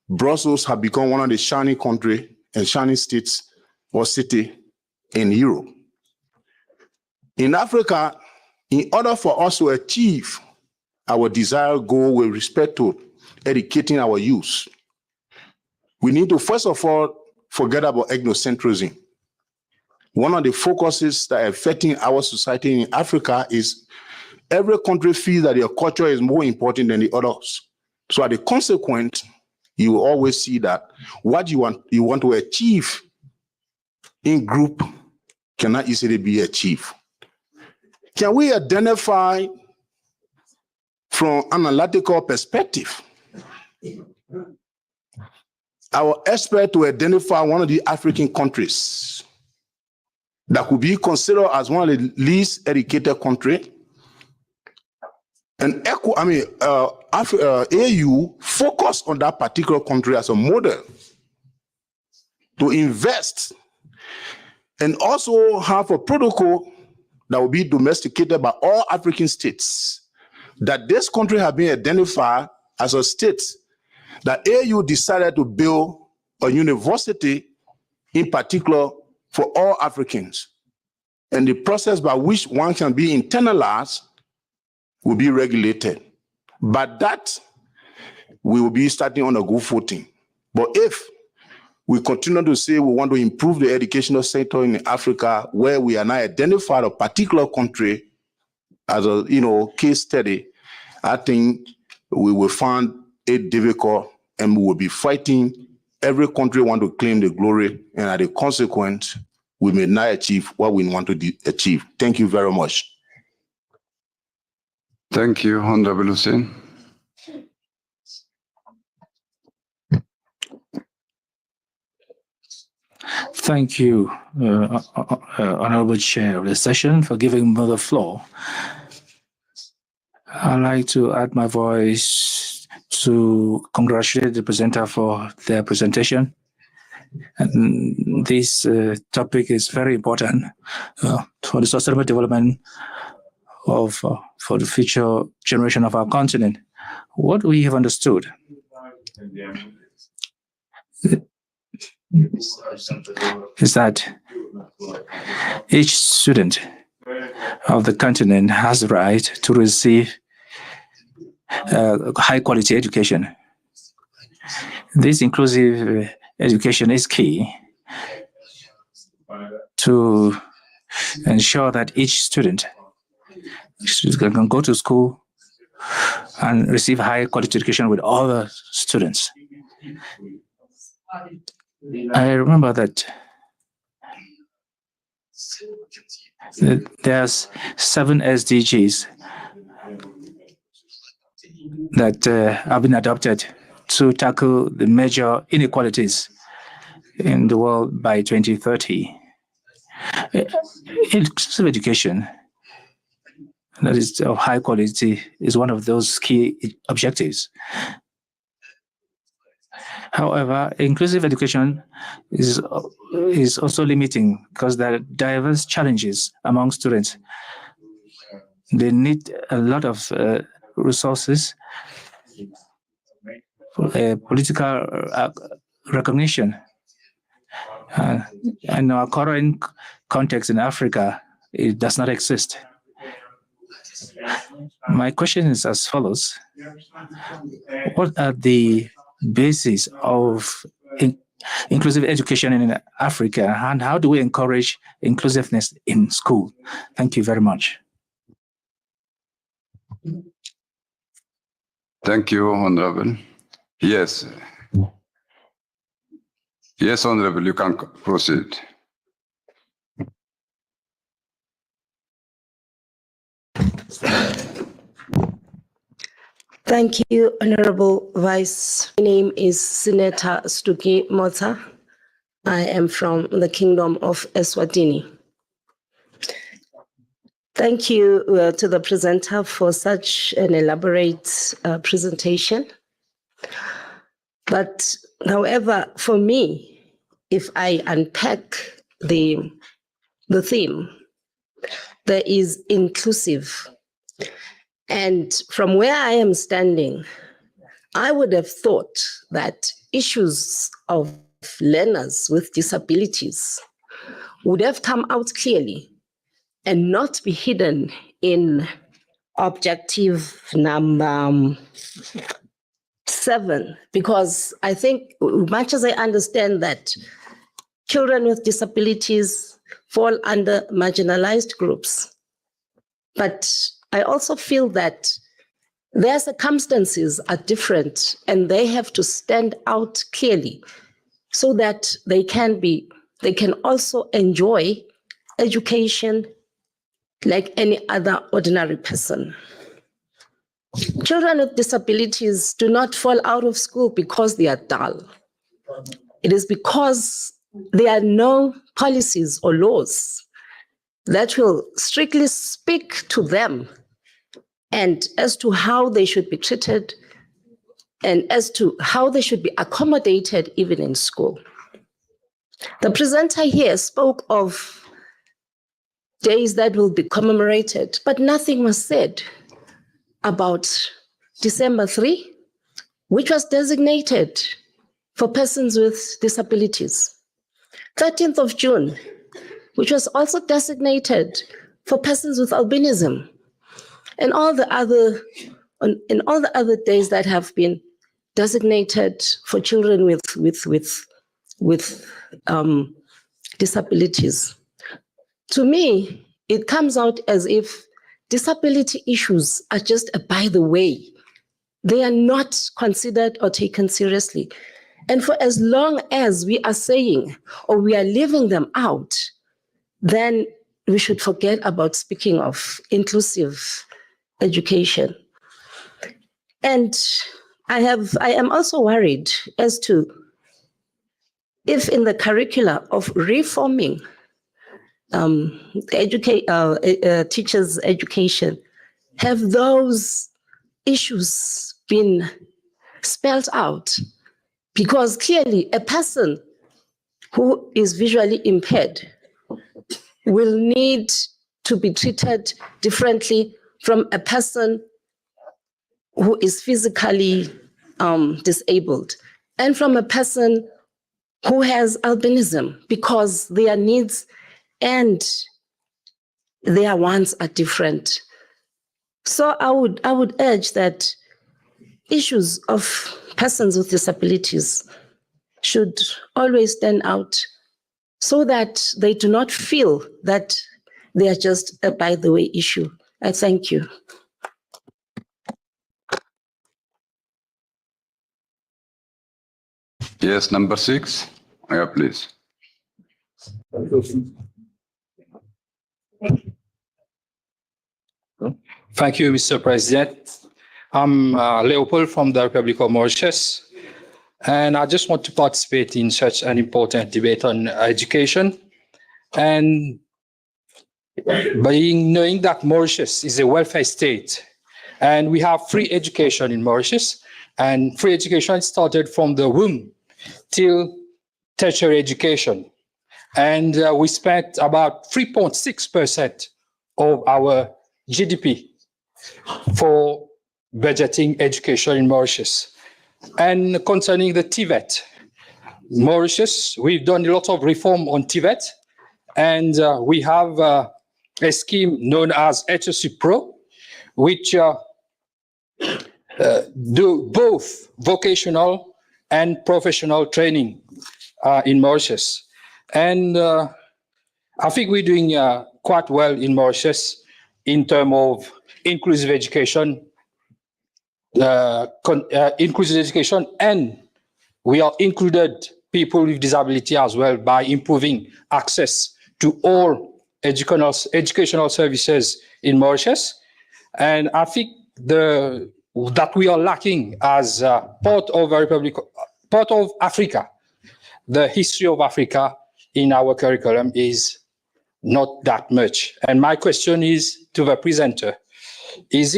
Brussels have become one of the shining countries and shining states or city in Europe. In Africa, in order for us to achieve our desired goal with respect to educating our youth, we need to first of all forget about ethnocentrism. One of the focuses that are affecting our society in Africa is every country feels that their culture is more important than the others. So as a consequence, you will always see that what you want to achieve in group cannot easily be achieved. Can we identify from an analytical perspective our expert to identify one of the African countries that could be considered as one of the least educated countries? And AU focus on that particular country as a model to invest and also have a protocol that will be domesticated by all African states, that this country has been identified as a state that AU decided to build a university in particular for all Africans. And the process by which one can be internalized will be regulated. But that we will be starting on a good footing. But if we continue to say we want to improve the educational sector in Africa, where we are now identified a particular country as a case study, I think we will find it difficult, and we will be fighting. Every country want to claim the glory, and as a consequence, we may not achieve what we want to achieve. Thank you very much. Thank you, Honorable Hussein. Thank you, Honorable Chair of the session, for giving me the floor. I'd like to add my voice to congratulate the presenter for their presentation. And this topic is very important for the sustainable development for the future generation of our continent. What we have understood is that each student of the continent has the right to receive high quality education. This inclusive education is key to ensure that each student can go to school and receive high quality education with other students. I remember that There's 7 SDGs that have been adopted to tackle the major inequalities in the world by 2030. Inclusive education that is of high quality is one of those key objectives. However, inclusive education is also limiting because there are diverse challenges among students. They need a lot of resources, political recognition. And our current context in Africa, it does not exist. My question is as follows. What are the basis of inclusive education in Africa, and how do we encourage inclusiveness in school? Thank you very much. Thank you, Honorable. Yes. Yes, Honorable, you can proceed. Thank you, Honorable Vice. My name is Senator Stuki Mota. I am from the Kingdom of Eswatini. Thank you to the presenter for such an elaborate presentation. But however, for me, if I unpack the theme, there is inclusive. And from where I am standing, I would have thought that issues of learners with disabilities would have come out clearly and not be hidden in objective number 7, because I think, much as I understand that children with disabilities fall under marginalized groups, but I also feel that their circumstances are different and they have to stand out clearly so that they can also enjoy education like any other ordinary person. Children with disabilities do not fall out of school because they are dull. It is because there are no policies or laws that will strictly speak to them and as to how they should be treated and as to how they should be accommodated even in school. The presenter here spoke of days that will be commemorated, but nothing was said about December 3, which was designated for persons with disabilities. 13th of June, which was also designated for persons with albinism, and all the other days that have been designated for children with disabilities. To me, it comes out as if disability issues are just a by the way. They are not considered or taken seriously. And for as long as we are saying or we are leaving them out, then we should forget about speaking of inclusive education. And I am also worried as to if in the curricula of reforming teachers' education, have those issues been spelled out? Because clearly a person who is visually impaired will need to be treated differently from a person who is physically disabled and from a person who has albinism, because their needs and their wants are different. So I would urge that issues of persons with disabilities should always stand out so that they do not feel that they are just a by the way issue. I thank you. Yes, number 6. Yeah, please. Thank you, Mr. President. I'm Leopold from the Republic of Mauritius, and I just want to participate in such an important debate on education. And knowing that Mauritius is a welfare state, and we have free education in Mauritius, and free education started from the womb till tertiary education. And we spent about 3.6% of our GDP for budgeting education in Mauritius. And concerning the TVET, Mauritius, we've done a lot of reform on TVET, and we have a scheme known as HSC Pro, which do both vocational and professional training in Mauritius. And I think we're doing quite well in Mauritius in terms of inclusive education, and we are included people with disability as well by improving access to all educational services in Mauritius. And I think that we are lacking as part of Africa. The history of Africa in our curriculum is not that much. And my question is to the presenter, is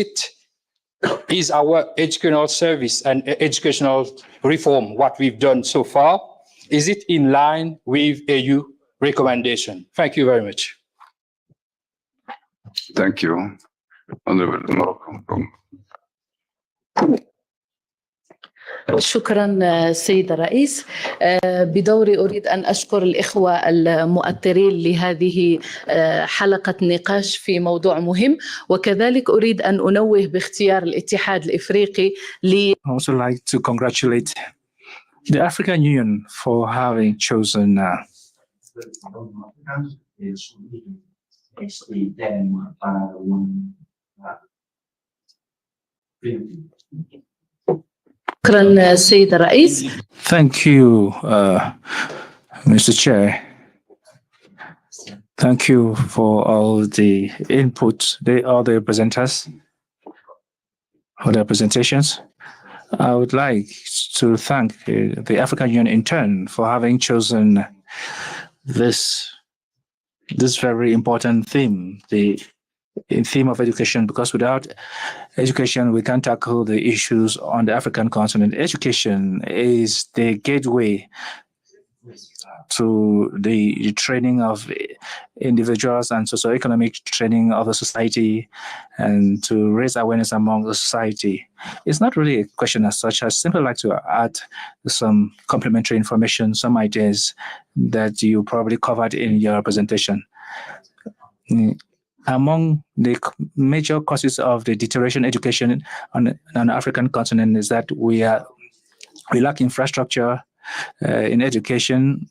our educational service and educational reform, what we've done so far, is it in line with AU recommendation? Thank you very much. Thank you. Honorable Morocco. شكرا سيد الرئيس. بدوري أريد أن أشكر الإخوة المؤثرين لهذه حلقة نقاش في موضوع مهم، وكذلك أريد أن أنوه باختيار الاتحاد الإفريقي I also like to congratulate the African Union for having chosen شكرا سيد الرئيس. Thank you, Mr. Chair. Thank you for all the input, all the presenters, for their presentations. I would like to thank the African Union in turn for having chosen this very important theme, the theme of education, because without education, we can't tackle the issues on the African continent. Education is the gateway to the training of individuals and socioeconomic training of the society, and to raise awareness among the society. It's not really a question as such. I simply like to add some complementary information, some ideas that you probably covered in your presentation. Among the major causes of the deterioration education on the African continent is that we lack infrastructure in education.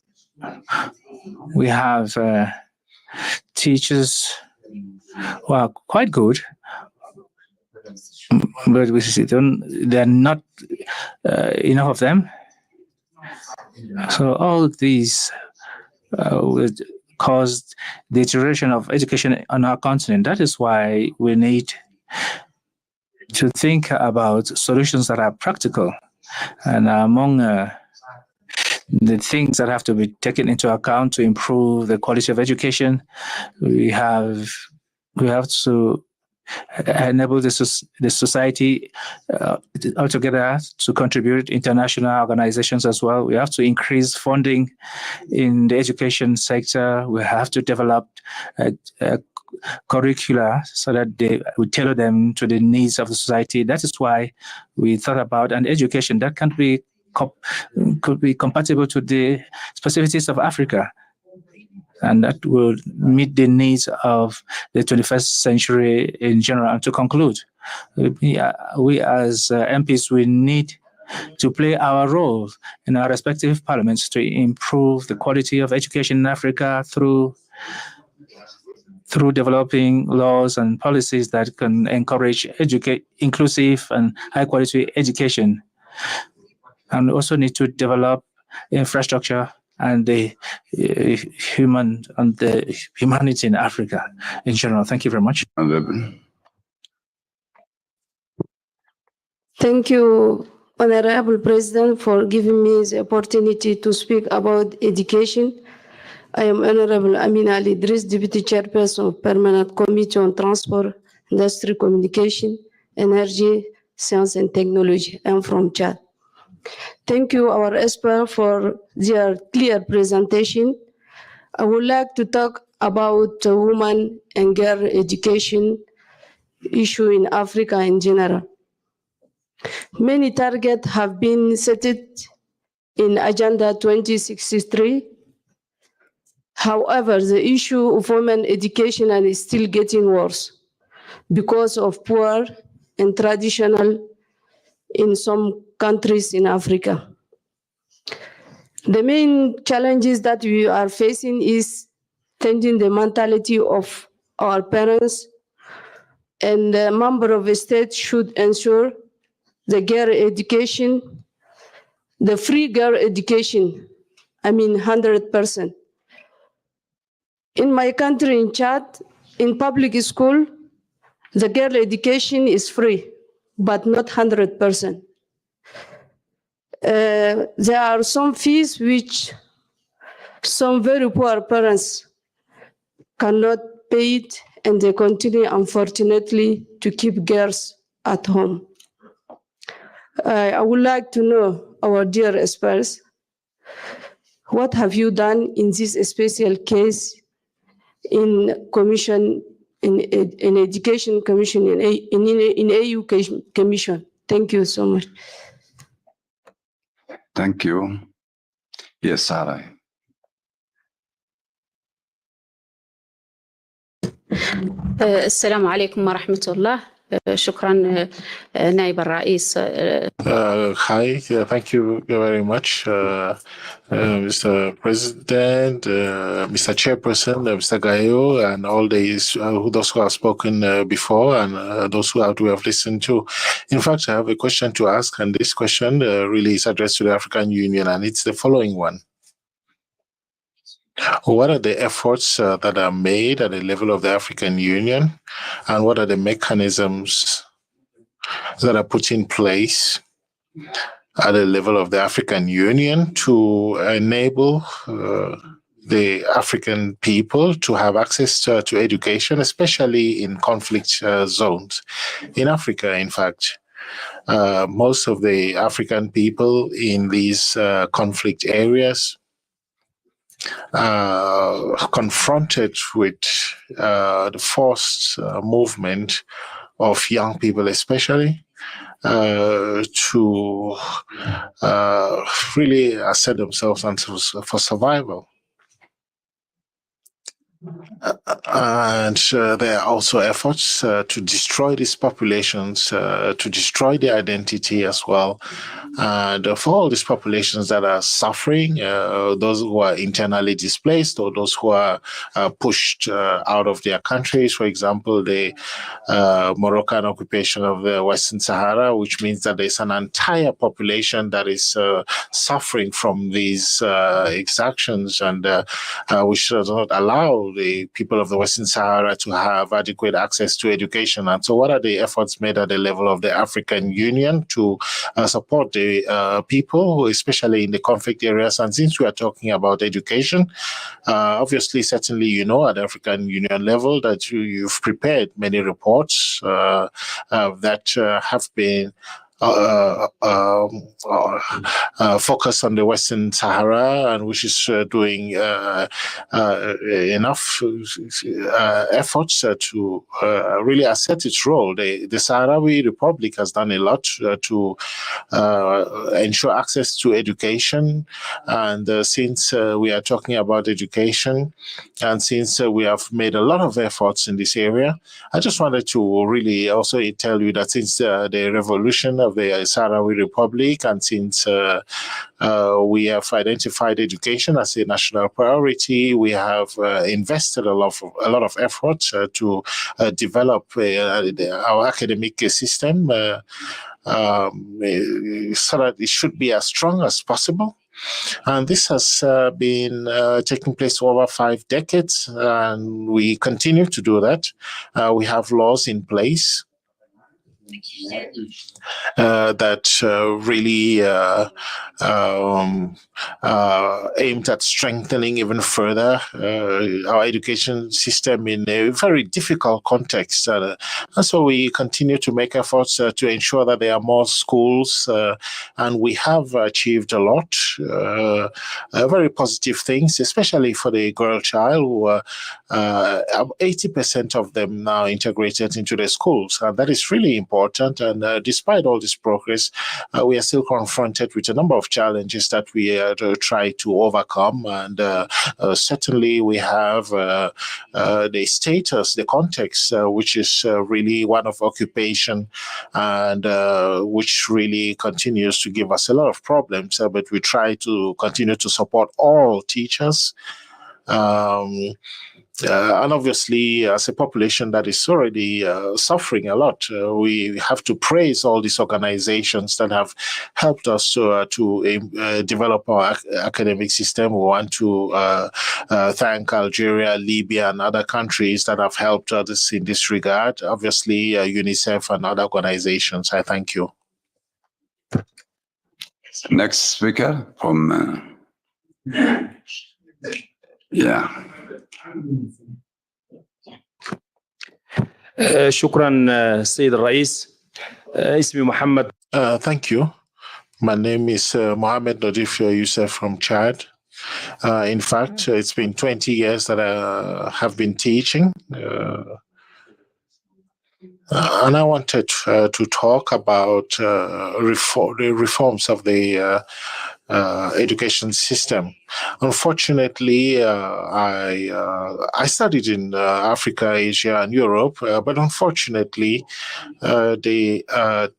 We have teachers who are quite good, but there are not enough of them. So all these would cause deterioration of education on our continent. That is why we need to think about solutions that are practical. And among the things that have to be taken into account to improve the quality of education, we have to enable the society altogether to contribute, international organizations as well. We have to increase funding in the education sector. We have to develop curricula so that we tailor them to the needs of the society. That is why we thought about an education that could be compatible to the specificities of Africa, and that will meet the needs of the 21st century in general. And to conclude, we as MPs, we need to play our role in our respective parliaments to improve the quality of education in Africa through developing laws and policies that can encourage inclusive and high-quality education. And we also need to develop infrastructure and the humanity in Africa in general. Thank you very much. Thank you, Honorable President, for giving me the opportunity to speak about education. I am Honorable Amina Ali Idris, Deputy Chairperson of Permanent Committee on Transport, Industry, Communication, Energy, Science and Technology. I am from Chad. Thank you, our experts, for their clear presentation. I would like to talk about women and girl education issue in Africa in general. Many targets have been set in Agenda 2063. However, the issue of women education is still getting worse because of poor and traditional in some countries in Africa. The main challenges that we are facing is changing the mentality of our parents, and the member of the state should ensure the girl education, the free girl education, 100%. In my country, in Chad, in public school, the girl education is free, but not 100%. There are some fees which some very poor parents cannot pay it, and they continue, unfortunately, to keep girls at home. I would like to know, our dear experts, what have you done in this special case in commission, in education commission, in AU commission? Thank you so much. Thank you. Yes, Sarah. السلام عليكم ورحمة الله. شكرا نائب الرئيس. Hi, thank you very much, Mr. President, Mr. Chairperson, Mr. Gayo, and all those who have spoken before, and those who have listened to. In fact, I have a question to ask, and this question really is addressed to the African Union, and it's the following one. What are the efforts that are made at the level of the African Union, and what are the mechanisms that are put in place at the level of the African Union to enable the African people to have access to education, especially in conflict zones? In Africa, in fact, most of the African people in these conflict areas confronted with the forced movement of young people, especially to really assert themselves and for survival. And there are also efforts to destroy these populations, to destroy their identity as well. And for all these populations that are suffering, those who are internally displaced or those who are pushed out of their countries, for example, the Moroccan occupation of the Western Sahara, which means that there's an entire population that is suffering from these exactions, and which does not allow the people of the Western Sahara to have adequate access to education. And so what are the efforts made at the level of the African Union to support the people, especially in the conflict areas? And since we are talking about education, obviously, certainly, you know, at the African Union level that you've prepared many reports that have been focus on the Western Sahara, and which is doing enough efforts to really assert its role. The Sahrawi Republic has done a lot to ensure access to education, and since we are talking about education, and since we have made a lot of efforts in this area, I just wanted to really also tell you that since the revolution of the Sahrawi Republic, and since we have identified education as a national priority, we have invested a lot of effort to develop our academic system so that it should be as strong as possible. And this has been taking place for over 5 decades, and we continue to do that. We have laws in place that really aimed at strengthening even further our education system in a very difficult context. And so we continue to make efforts to ensure that there are more schools, and we have achieved a lot, very positive things, especially for the girl child, who 80% of them now integrated into the schools. And that is really important. And despite all this progress, we are still confronted with a number of challenges that we try to overcome. And certainly we have the status, the context, which is really one of occupation, and which really continues to give us a lot of problems. But we try to continue to support all teachers. And obviously, as a population that is already suffering a lot, we have to praise all these organizations that have helped us to develop our academic system. We want to thank Algeria, Libya, and other countries that have helped us in this regard. Obviously, UNICEF and other organizations. I thank you. Next speaker from شكرا سيد الرئيس. اسمي محمد. Thank you. My name is Mohamed Nadif Youssef from Chad. In fact, it's been 20 years that I have been teaching. And I wanted to talk about the reforms of the education system. Unfortunately, I studied in Africa, Asia, and Europe, but unfortunately, the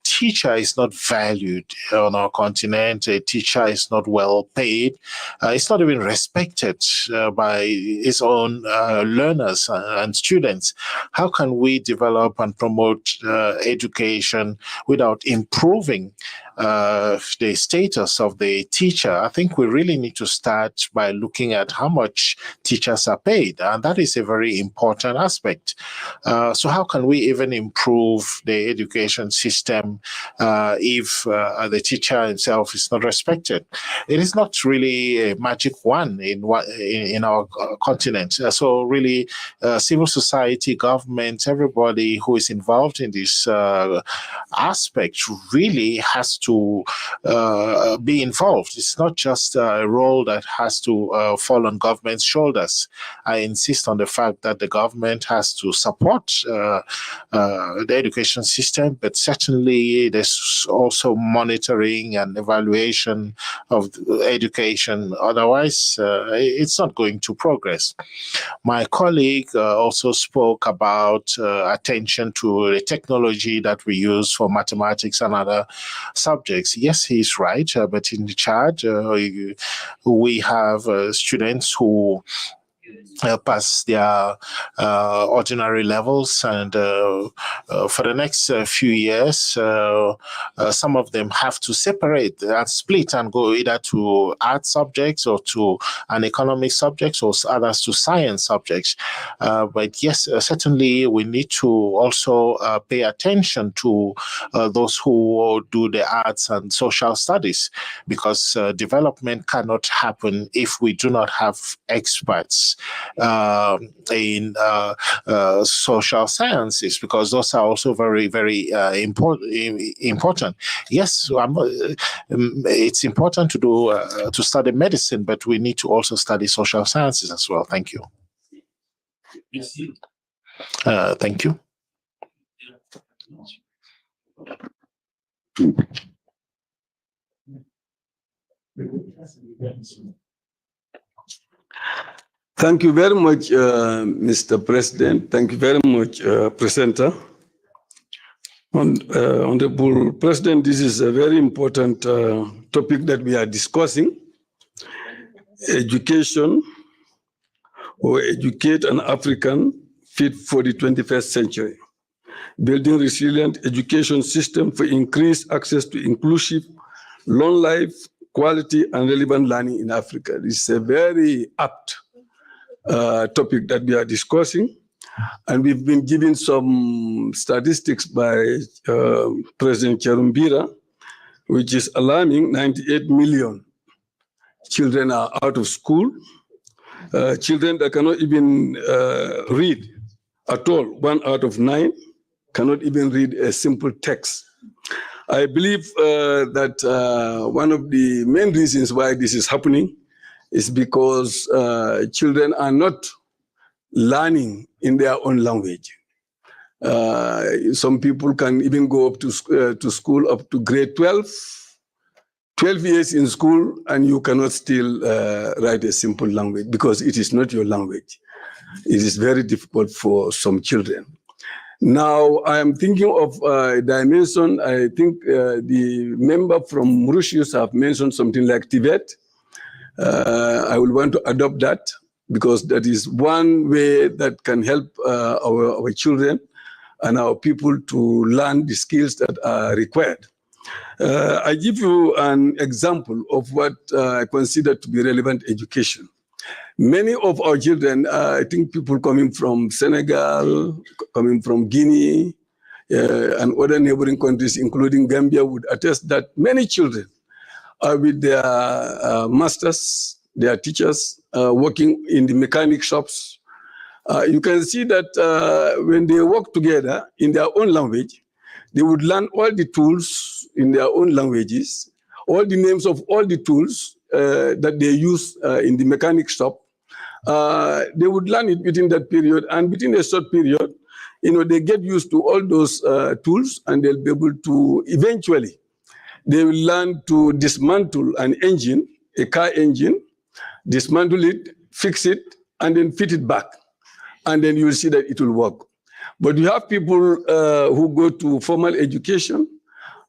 teacher is not valued on our continent. A teacher is not well paid. It's not even respected by his own learners and students. How can we develop and promote education without improving the status of the teacher? I think we really need to start by looking at how much teachers are paid, and that is a very important aspect. So how can we even improve the education system if the teacher himself is not respected? It is not really a magic wand in our continent. So really, civil society, government, everybody who is involved in this aspect really has to be involved. It's not just a role that has to fall on government's shoulders. I insist on the fact that the government has to support the education system, but certainly there's also monitoring and evaluation of education. Otherwise, it's not going to progress. My colleague also spoke about attention to the technology that we use for mathematics and other subjects. Yes, he's right, but in the Chad, we have students who pass their ordinary levels, and for the next few years, some of them have to separate and split and go either to art subjects or to an economic subjects, or others to science subjects. But yes, certainly we need to also pay attention to those who do the arts and social studies, because development cannot happen if we do not have experts in social sciences, because those are also very, very important. Yes, it's important to do to study medicine, but we need to also study social sciences as well. Thank you. Thank you. Thank you very much, Mr. President. Thank you very much, presenter. Honorable President, this is a very important topic that we are discussing. Education, or educate an African fit for the 21st century. Building resilient education system for increased access to inclusive, long life, quality, and relevant learning in Africa. This is a very apt topic that we are discussing. And we've been given some statistics by President Cherumbira, which is alarming. 98 million children are out of school. Children that cannot even read at all, 1 out of 9 cannot even read a simple text. I believe that one of the main reasons why this is happening is because children are not learning in their own language. Some people can even go up to school up to grade 12 years in school, and you cannot still write a simple language because it is not your language. It is very difficult for some children. Now, I am thinking of a dimension. I think the member from Mauritius have mentioned something like Tibet. I will want to adopt that because that is one way that can help our children and our people to learn the skills that are required. I give you an example of what I consider to be relevant education. Many of our children, I think people coming from Senegal, coming from Guinea, and other neighboring countries, including Gambia, would attest that many children are with their masters, their teachers, working in the mechanic shops. You can see that when they work together in their own language, they would learn all the tools in their own languages, all the names of all the tools that they use in the mechanic shop. They would learn it within that period, and within a short period, they get used to all those tools, and they'll be able to eventually, they will learn to dismantle an engine, a car engine, dismantle it, fix it, and then fit it back. And then you'll see that it will work. But you have people who go to formal education,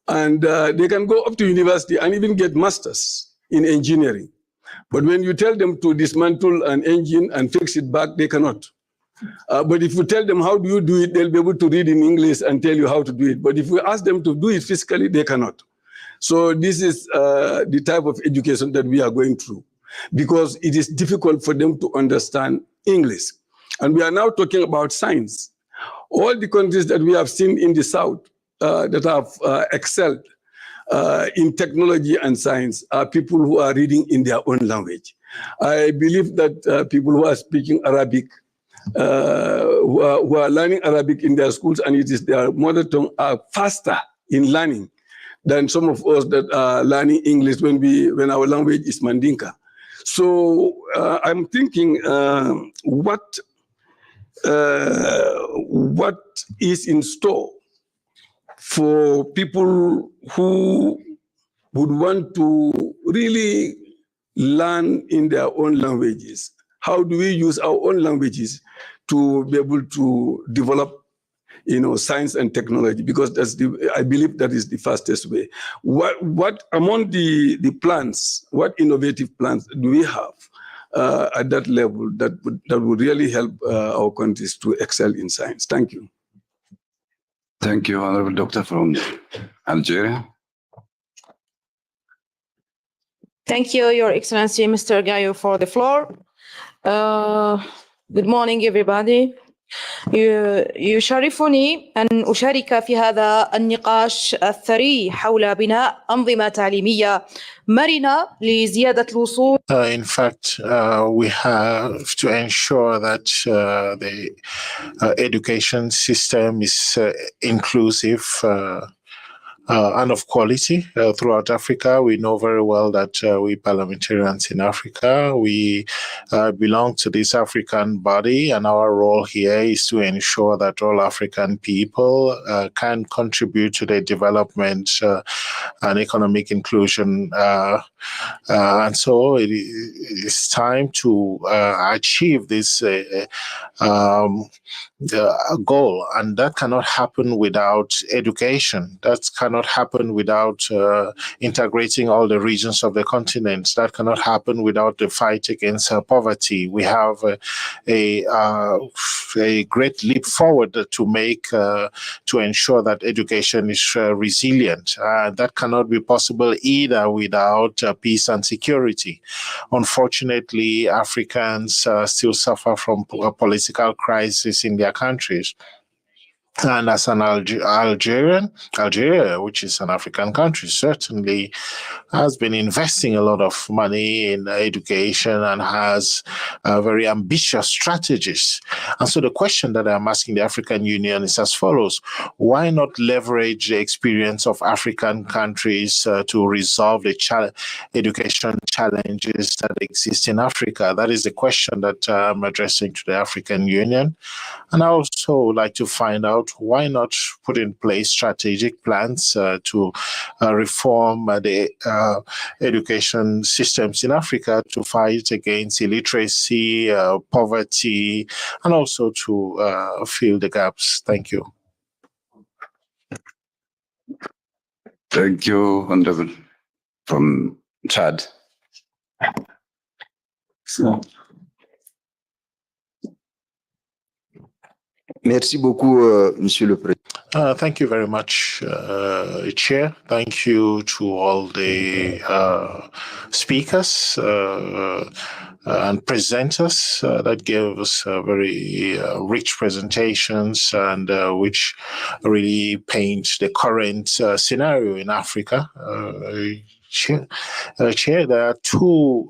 and they can go up to university and even get masters in engineering. But when you tell them to dismantle an engine and fix it back, they cannot. But if you tell them how do you do it, they'll be able to read in English and tell you how to do it. But if you ask them to do it physically, they cannot. So this is the type of education that we are going through, because it is difficult for them to understand English. And we are now talking about science. All the countries that we have seen in the South that have excelled in technology and science are people who are reading in their own language. I believe that people who are speaking Arabic, who are learning Arabic in their schools and it is their mother tongue, are faster in learning than some of us that are learning English when our language is Mandinka. So I'm thinking what is in store for people who would want to really learn in their own languages? How do we use our own languages to be able to develop, science and technology? Because I believe that is the fastest way. What among the plans, what innovative plans do we have at that level that would really help our countries to excel in science? Thank you. Thank you, Honorable Doctor from Algeria. Thank you, Your Excellency, Mr. Gayo, for the floor. Good morning, everybody. يشرفني أن أشارك في هذا النقاش الثري حول بناء أنظمة تعليمية مرنة لزيادة الوصول. In fact, we have to ensure that the education system is inclusive and of quality throughout Africa. We know very well that we parliamentarians in Africa, we belong to this African body, and our role here is to ensure that all African people can contribute to the development and economic inclusion. And so it is time to achieve this goal, and that cannot happen without education. That cannot happen without integrating all the regions of the continent. That cannot happen without the fight against poverty. We have a great leap forward to make to ensure that education is resilient. That cannot be possible either without peace and security. Unfortunately, Africans still suffer from a political crisis in their their countries. And as an Algeria, which is an African country, certainly has been investing a lot of money in education and has very ambitious strategies. And so the question that I'm asking the African Union is as follows: why not leverage the experience of African countries to resolve the education challenges that exist in Africa? That is the question that I'm addressing to the African Union. And I also would like to find out, why not put in place strategic plans to reform the education systems in Africa to fight against illiteracy, poverty, and also to fill the gaps. Thank you. Thank you, Honorable. From Chad. Merci beaucoup, Monsieur le Président. Thank you very much, Chair. Thank you to all the speakers and presenters that gave us very rich presentations and which really paint the current scenario in Africa. Chair, there are two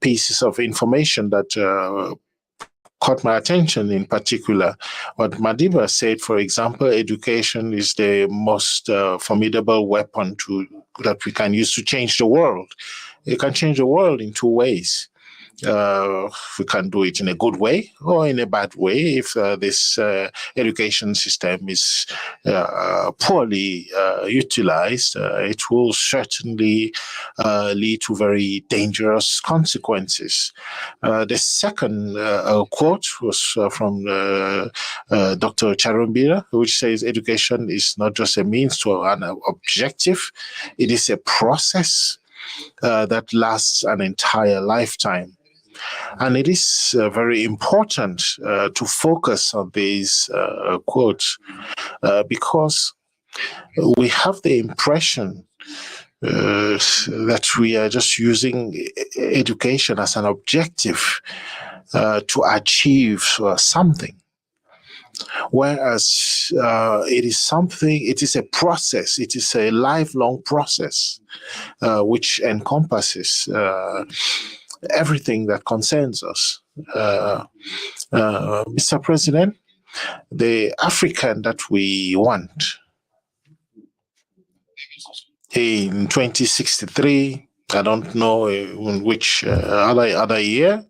pieces of information that caught my attention in particular. What Madiba said, for example, education is the most formidable weapon that we can use to change the world. It can change the world in two ways. We can do it in a good way or in a bad way. If this education system is poorly utilized, it will certainly lead to very dangerous consequences. The second quote was from Dr. Charumbira, which says education is not just a means to an objective, it is a process that lasts an entire lifetime. And it is very important to focus on these quotes because we have the impression that we are just using education as an objective to achieve something. Whereas it is a process, it is a lifelong process which encompasses everything that concerns us. Mr. President, the African that we want in 2063, I don't know in which other year,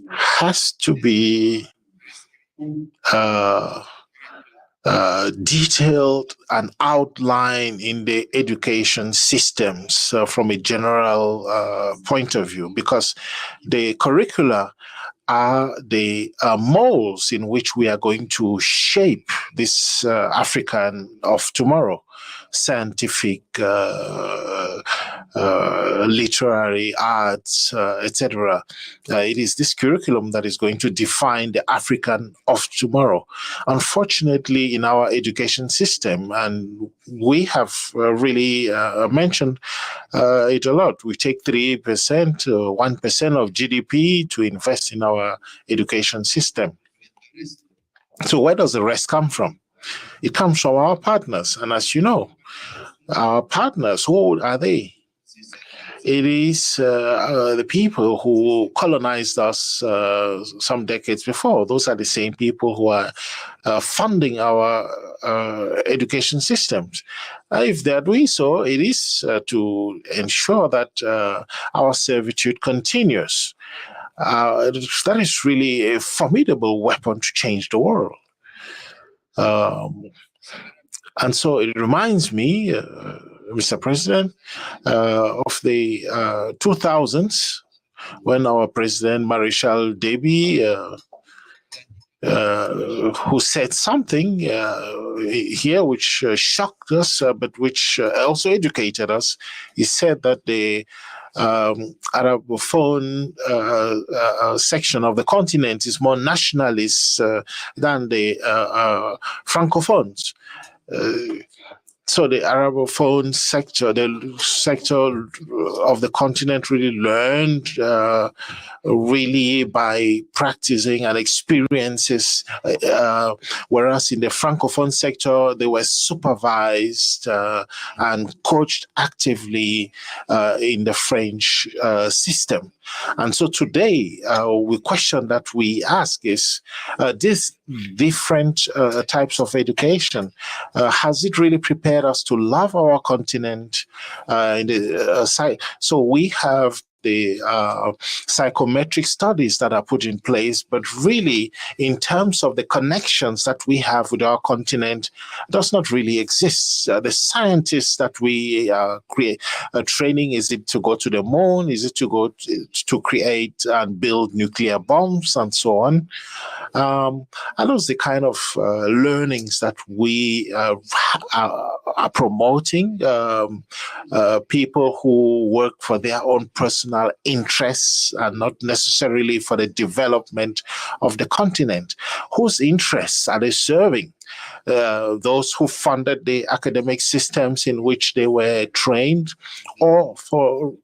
has to be detailed and outlined in the education systems from a general point of view, because the curricula are the molds in which we are going to shape this African of tomorrow. Scientific, literary, arts, etc. It is this curriculum that is going to define the African of tomorrow. Unfortunately, in our education system, and we have really mentioned it a lot, we take 3%, 1% of GDP to invest in our education system. So where does the rest come from? It comes from our partners. And as you know, our partners, who are they? It is the people who colonized us some decades before. Those are the same people who are funding our education systems. If they are doing so, it is to ensure that our servitude continues. That is really a formidable weapon to change the world. And so it reminds me, Mr. President, of the 2000s when our President Marshal Deby, who said something here which shocked us, but which also educated us. He said that the Arabophone section of the continent is more nationalist than the Francophones. so the Arabophone sector, the sector of the continent really learned really by practicing and experiences, whereas in the Francophone sector, they were supervised and coached actively in the French system. And so today, the question that we ask is, these different types of education, has it really prepared us to love our continent? So we have the psychometric studies that are put in place, but really in terms of the connections that we have with our continent does not really exist. The scientists that we create training, is it to go to the moon? Is it to go to create and build nuclear bombs and so on? And those are the kind of learnings that we are promoting. People who work for their own personal interests and not necessarily for the development of the continent. Whose interests are they serving? Those who funded the academic systems in which they were trained, or for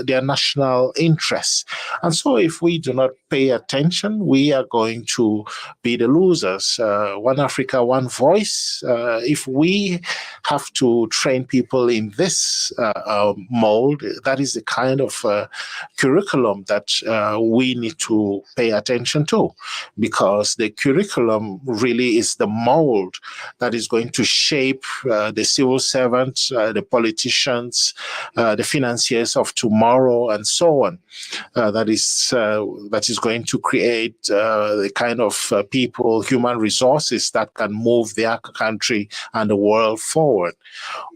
their national interests. And so if we do not pay attention, we are going to be the losers. One Africa, one voice. If we have to train people in this mold, that is the kind of curriculum that we need to pay attention to, because the curriculum really is the mold that is going to shape the civil servants, the politicians, the financiers of tomorrow, and so on. That is going to create the kind of people, human resources that can move their country and the world forward.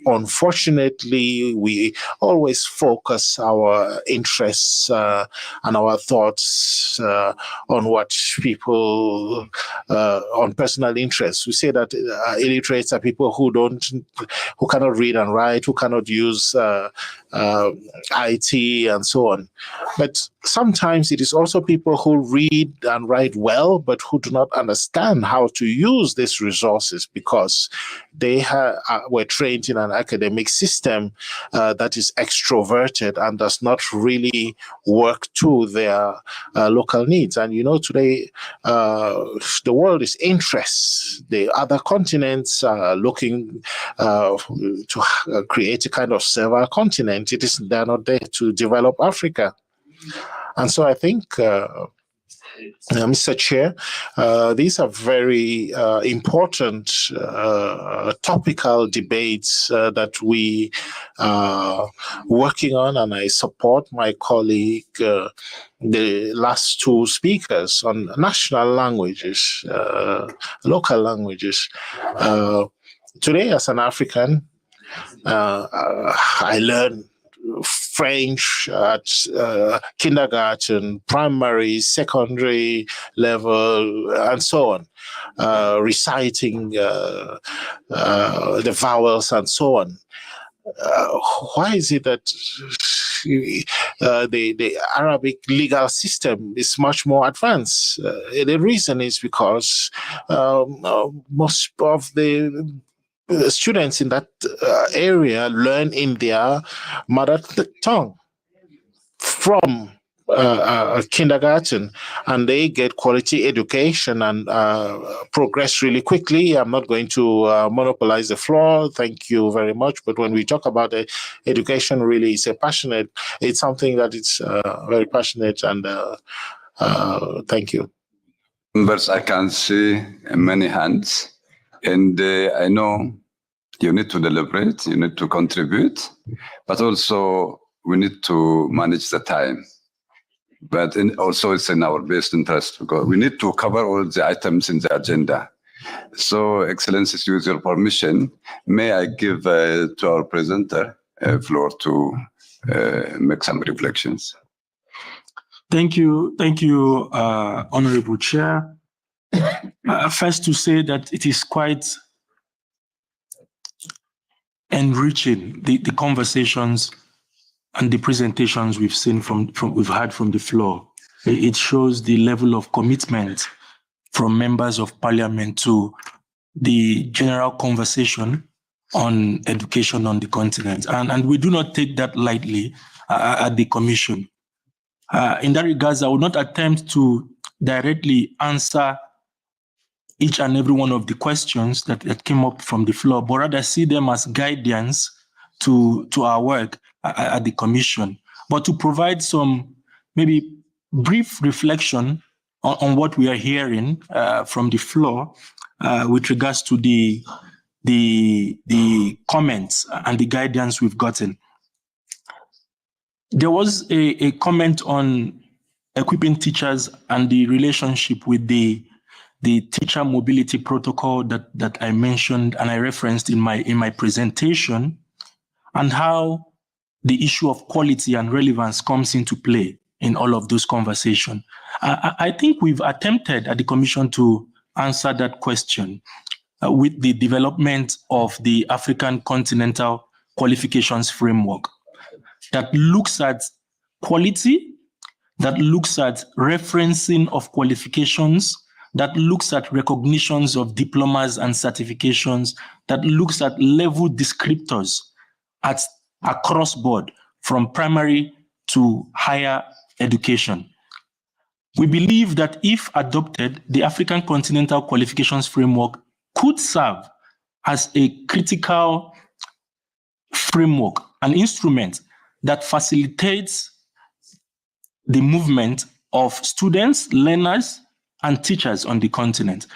Unfortunately, we always focus our interests and our thoughts on what people, on personal interests. We say that illiterates are people who cannot read and write, who cannot use IT and so on. But sometimes it is also people who read and write well, but who do not understand how to use these resources because they were trained in an academic system that is extroverted and does not really work to their local needs. And today the world is interests. The other continents are looking to create a kind of server continent. They're not there to develop Africa. And so I think, Mr. Chair, these are very important topical debates that we are working on, and I support my colleague, the last two speakers, on national languages, local languages. Today, as an African, I learn French at kindergarten, primary, secondary level, and so on, reciting the vowels and so on. Why is it that the Arabic legal system is much more advanced? The reason is because most of the students in that area learn in their mother tongue from kindergarten, and they get quality education and progress really quickly. I'm not going to monopolize the floor. Thank you very much. But when we talk about education, really, it's something that is very passionate, and thank you. Members, I can see many hands. And I know you need to deliberate, you need to contribute, but also we need to manage the time. But also it's in our best interest because we need to cover all the items in the agenda. So, Excellencies, with your permission, may I give to our presenter floor to make some reflections. Thank you, Honorable Chair. First to say that it is quite enriching, the conversations and the presentations we've seen we've had from the floor. It shows the level of commitment from members of parliament to the general conversation on education on the continent. And we do not take that lightly at the Commission. In that regards, I will not attempt to directly answer each and every one of the questions that came up from the floor, but rather see them as guidance to our work at the Commission. But to provide some maybe brief reflection on what we are hearing from the floor with regards to the comments and the guidance we've gotten. There was a comment on equipping teachers and the relationship with the teacher mobility protocol that I mentioned and I referenced in my presentation, and how the issue of quality and relevance comes into play in all of those conversations. I think we've attempted at the Commission to answer that question with the development of the African Continental Qualifications Framework that looks at quality, that looks at referencing of qualifications, that looks at recognitions of diplomas and certifications, that looks at level descriptors across board from primary to higher education. We believe that if adopted, the African Continental Qualifications Framework could serve as a critical framework, an instrument that facilitates the movement of students, learners, and teachers on the continent.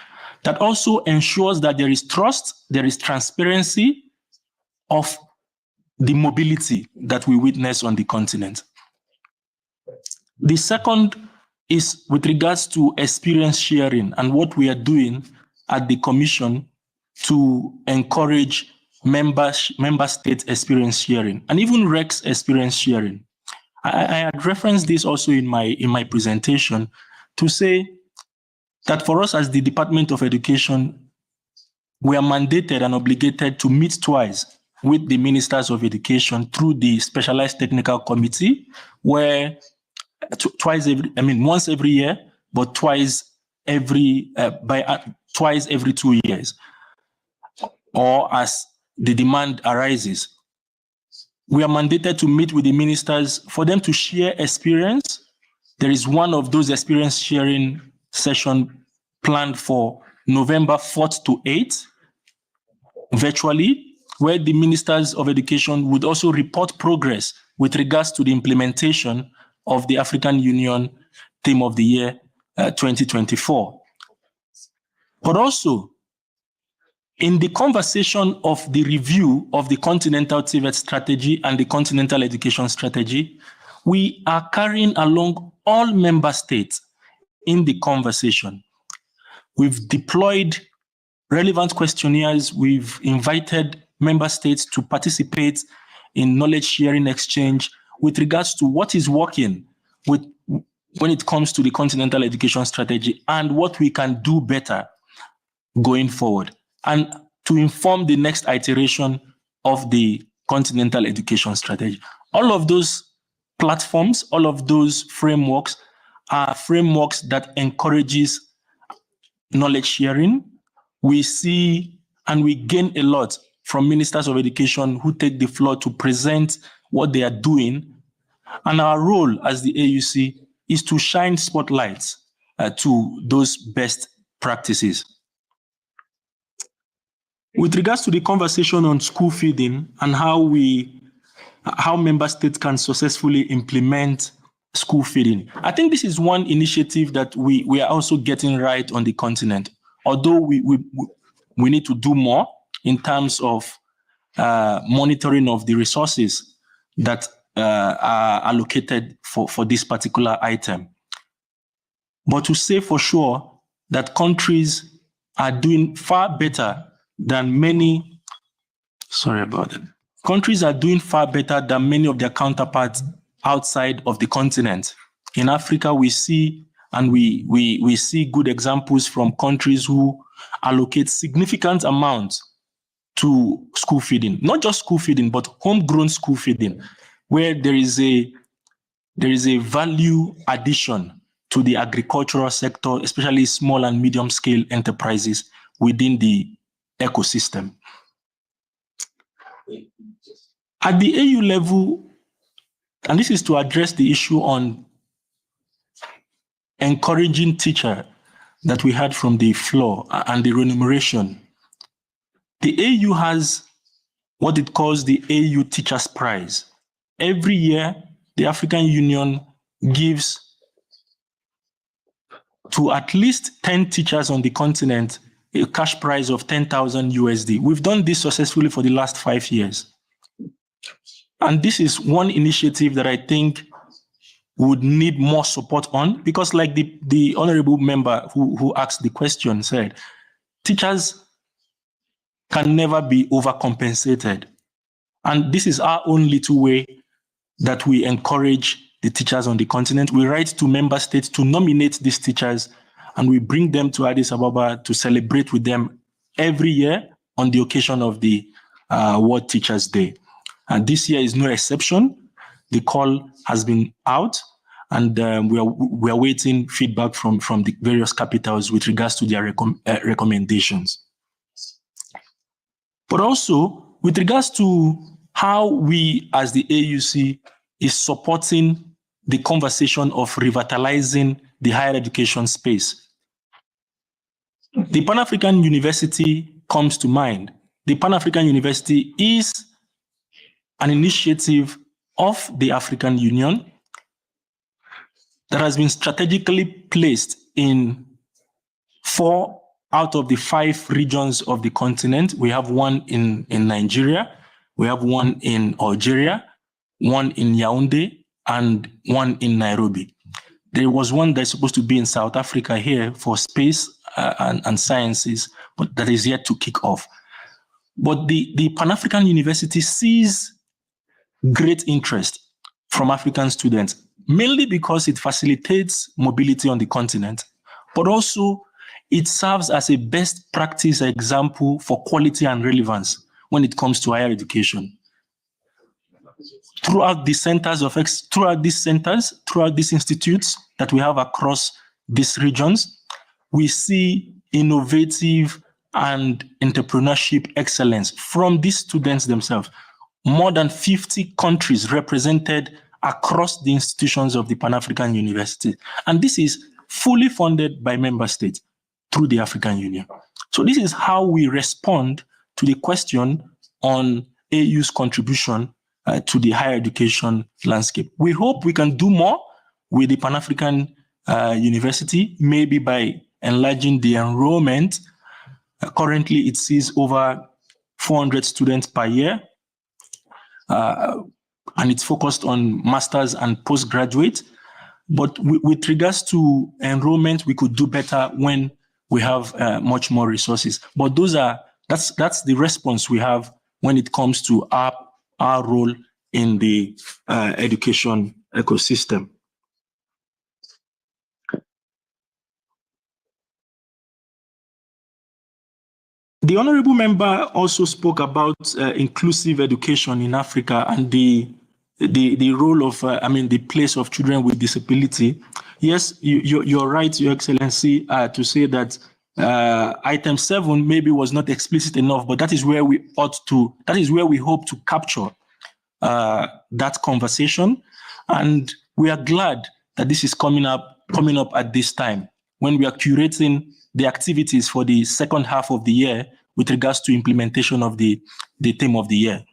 That also ensures that there is trust, there is transparency of the mobility that we witness on the continent. The second is with regards to experience sharing and what we are doing at the Commission to encourage member state experience sharing and even REC's experience sharing. I had referenced this also in my presentation to say that for us as the Department of Education, we are mandated and obligated to meet twice with the Ministers of Education through the Specialized Technical Committee, where once every year, but twice every 2 years, or as the demand arises. We are mandated to meet with the ministers for them to share experience. There is one of those experience sharing sessions planned for November 4th to 8th, virtually, where the Ministers of Education would also report progress with regards to the implementation of the African Union Theme of the Year 2024. But also, in the conversation of the review of the Continental TVET strategy and the Continental Education strategy, we are carrying along all member states in the conversation. We've deployed relevant questionnaires. We've invited member states to participate in knowledge sharing exchange with regards to what is working when it comes to the Continental Education strategy and what we can do better going forward, and to inform the next iteration of the Continental Education strategy. All of those platforms, all of those frameworks are frameworks that encourages knowledge sharing. We see and we gain a lot from Ministers of Education who take the floor to present what they are doing. And our role as the AUC is to shine spotlights to those best practices. With regards to the conversation on school feeding and how member states can successfully implement school feeding, I think this is one initiative that we are also getting right on the continent. Although we need to do more in terms of monitoring of the resources that are allocated for this particular item. But to say for sure that countries are doing far better than many, countries are doing far better than many of their counterparts outside of the continent. In Africa, we see and we see good examples from countries who allocate significant amounts to school feeding, not just school feeding, but homegrown school feeding, where there is a value addition to the agricultural sector, especially small and medium scale enterprises within the ecosystem. At the AU level, and this is to address the issue on encouraging teacher that we had from the floor and the remuneration. The AU has what it calls the AU Teachers Prize. Every year, the African Union gives to at least 10 teachers on the continent a cash prize of 10,000 USD. We've done this successfully for the last 5 years. And this is one initiative that I think would need more support on, because like the honorable member who asked the question said, teachers can never be overcompensated. And this is our only way that we encourage the teachers on the continent. We write to member states to nominate these teachers, and we bring them to Addis Ababa to celebrate with them every year on the occasion of the World Teachers Day. And this year is no exception. The call has been out, and we are waiting feedback from the various capitals with regards to their recommendations. But also, with regards to how we as the AUC is supporting the conversation of revitalizing the higher education space. The Pan-African University comes to mind. The Pan-African University is an initiative of the African Union that has been strategically placed in 4 out of the 5 regions of the continent. We have one in Nigeria, we have one in Algeria, one in Yaoundé, and one in Nairobi. There was one that's supposed to be in South Africa here for space and sciences, but that is yet to kick off. But the Pan-African University sees great interest from African students, mainly because it facilitates mobility on the continent, but also it serves as a best practice example for quality and relevance when it comes to higher education. Throughout these institutes that we have across these regions, we see innovative and entrepreneurship excellence from these students themselves. More than 50 countries represented across the institutions of the Pan-African University. And this is fully funded by member states through the African Union. So this is how we respond to the question on AU's contribution to the higher education landscape. We hope we can do more with the Pan-African University, maybe by enlarging the enrollment. Currently, it sees over 400 students per year, and it's focused on masters and postgraduate. But with regards to enrollment, we could do better when we have much more resources. But that's the response we have when it comes to our role in the education ecosystem. The honorable member also spoke about inclusive education in Africa and the role of, the place of children with disability. Yes, you're right, Your Excellency, to say that item 7 maybe was not explicit enough, but that is where we hope to capture that conversation. And we are glad that this is coming up at this time when we are curating the activities for the second half of the year with regards to implementation of the theme of the year.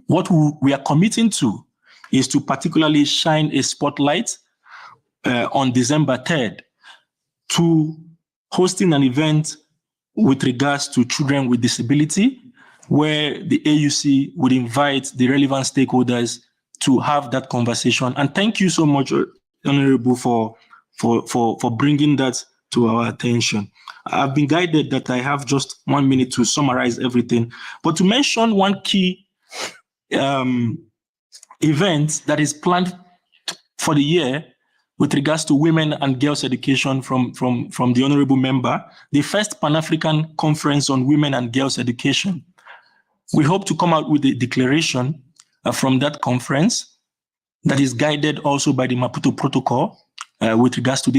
What we are committing to is to particularly shine a spotlight on December 3rd to hosting an event with regards to children with disability, where the AUC would invite the relevant stakeholders to have that conversation. And thank you so much, Honorable, for bringing that to our attention. I've been guided that I have just 1 minute to summarize everything, but to mention one key event that is planned for the year with regards to women and girls education from the honorable member, the first Pan-African Conference on Women and Girls Education. We hope to come out with a declaration from that conference that is guided also by the Maputo Protocol with regards to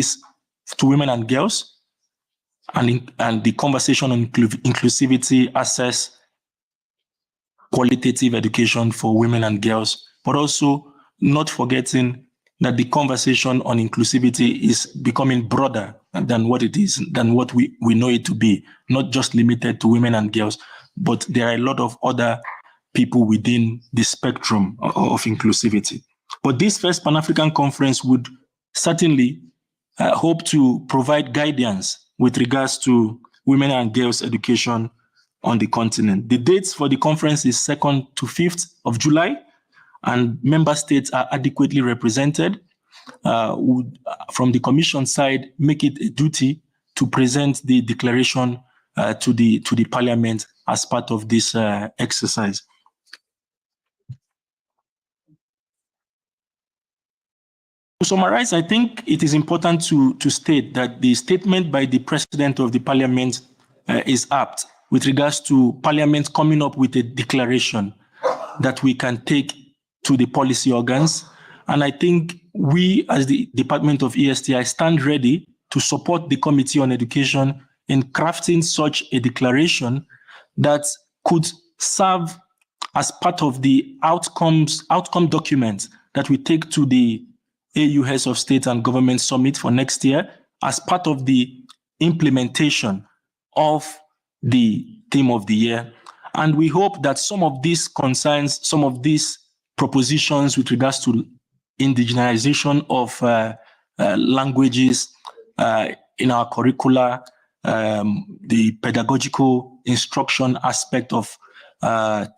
women and girls, and the conversation on inclusivity, access, qualitative education for women and girls, but also not forgetting that the conversation on inclusivity is becoming broader than what it is, than what we know it to be, not just limited to women and girls, but there are a lot of other people within the spectrum of inclusivity. But this first Pan-African conference would certainly hope to provide guidance with regards to women and girls education on the continent. The dates for the conference is 2nd to 5th of July, and member states are adequately represented. Would, from the Commission side, make it a duty to present the declaration to the Parliament as part of this exercise. To summarize, I think it is important to state that the statement by the President of the Parliament is apt with regards to Parliament coming up with a declaration that we can take to the policy organs. And I think we, as the Department of ESTI, stand ready to support the Committee on Education in crafting such a declaration that could serve as part of the outcome document that we take to the AU Heads of State and Government Summit for next year as part of the implementation of the theme of the year. And we hope that some of these concerns, some of these propositions with regards to indigenization of languages in our curricula, the pedagogical instruction aspect of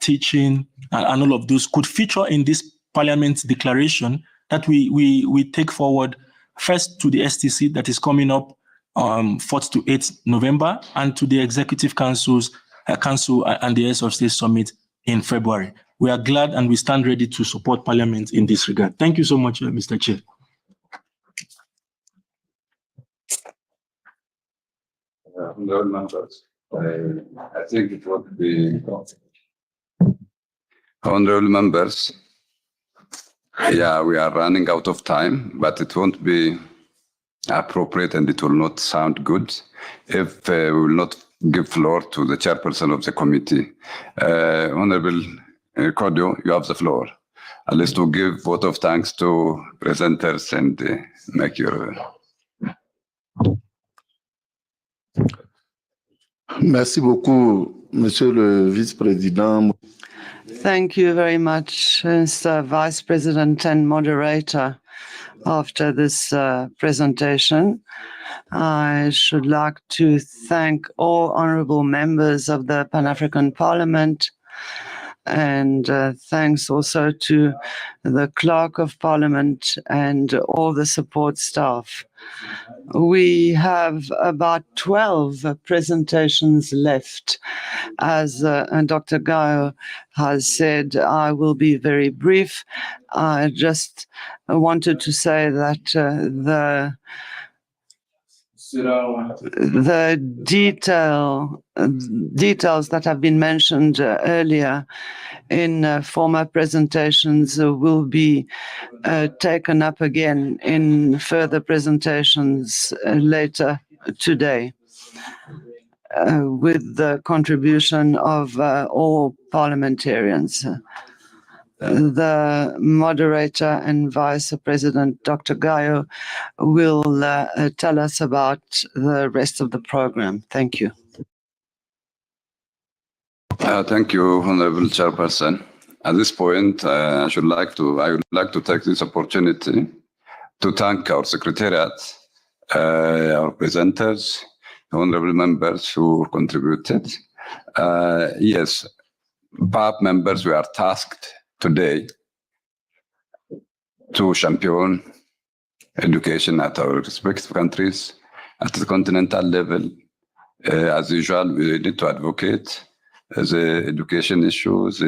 teaching, and all of those could feature in this Parliament declaration that we take forward first to the STC that is coming up 4th to 8th November, and to the Executive Council and the Heads of State Summit in February. We are glad and we stand ready to support Parliament in this regard. Thank you so much, Mr. Chair. Honourable members, I think it would be honourable members. Yeah, we are running out of time, but it won't be appropriate and it will not sound good if we will not give floor to the chairperson of the committee. Honourable Kodio, you have the floor. At least to give vote of thanks to presenters and make your... Merci beaucoup, Monsieur le Vice-Président. Thank you very much, Mr. Vice President and Moderator. After this presentation, I should like to thank all honourable members of the Pan-African Parliament, and thanks also to the Clerk of Parliament and all the support staff. We have about 12 presentations left. As Dr. Gayo has said, I will be very brief. I just wanted to say that the details that have been mentioned earlier in former presentations will be taken up again in further presentations later today, with the contribution of all parliamentarians. The moderator and Vice President, Dr. Gayo, will tell us about the rest of the program. Thank you. Thank you, Honourable Chairperson. At this point, I would like to take this opportunity to thank our Secretariat, our presenters, honourable members who contributed. Yes, PAP members, we are tasked today to champion education at our respective countries at the continental level. As usual, we need to advocate the education issues,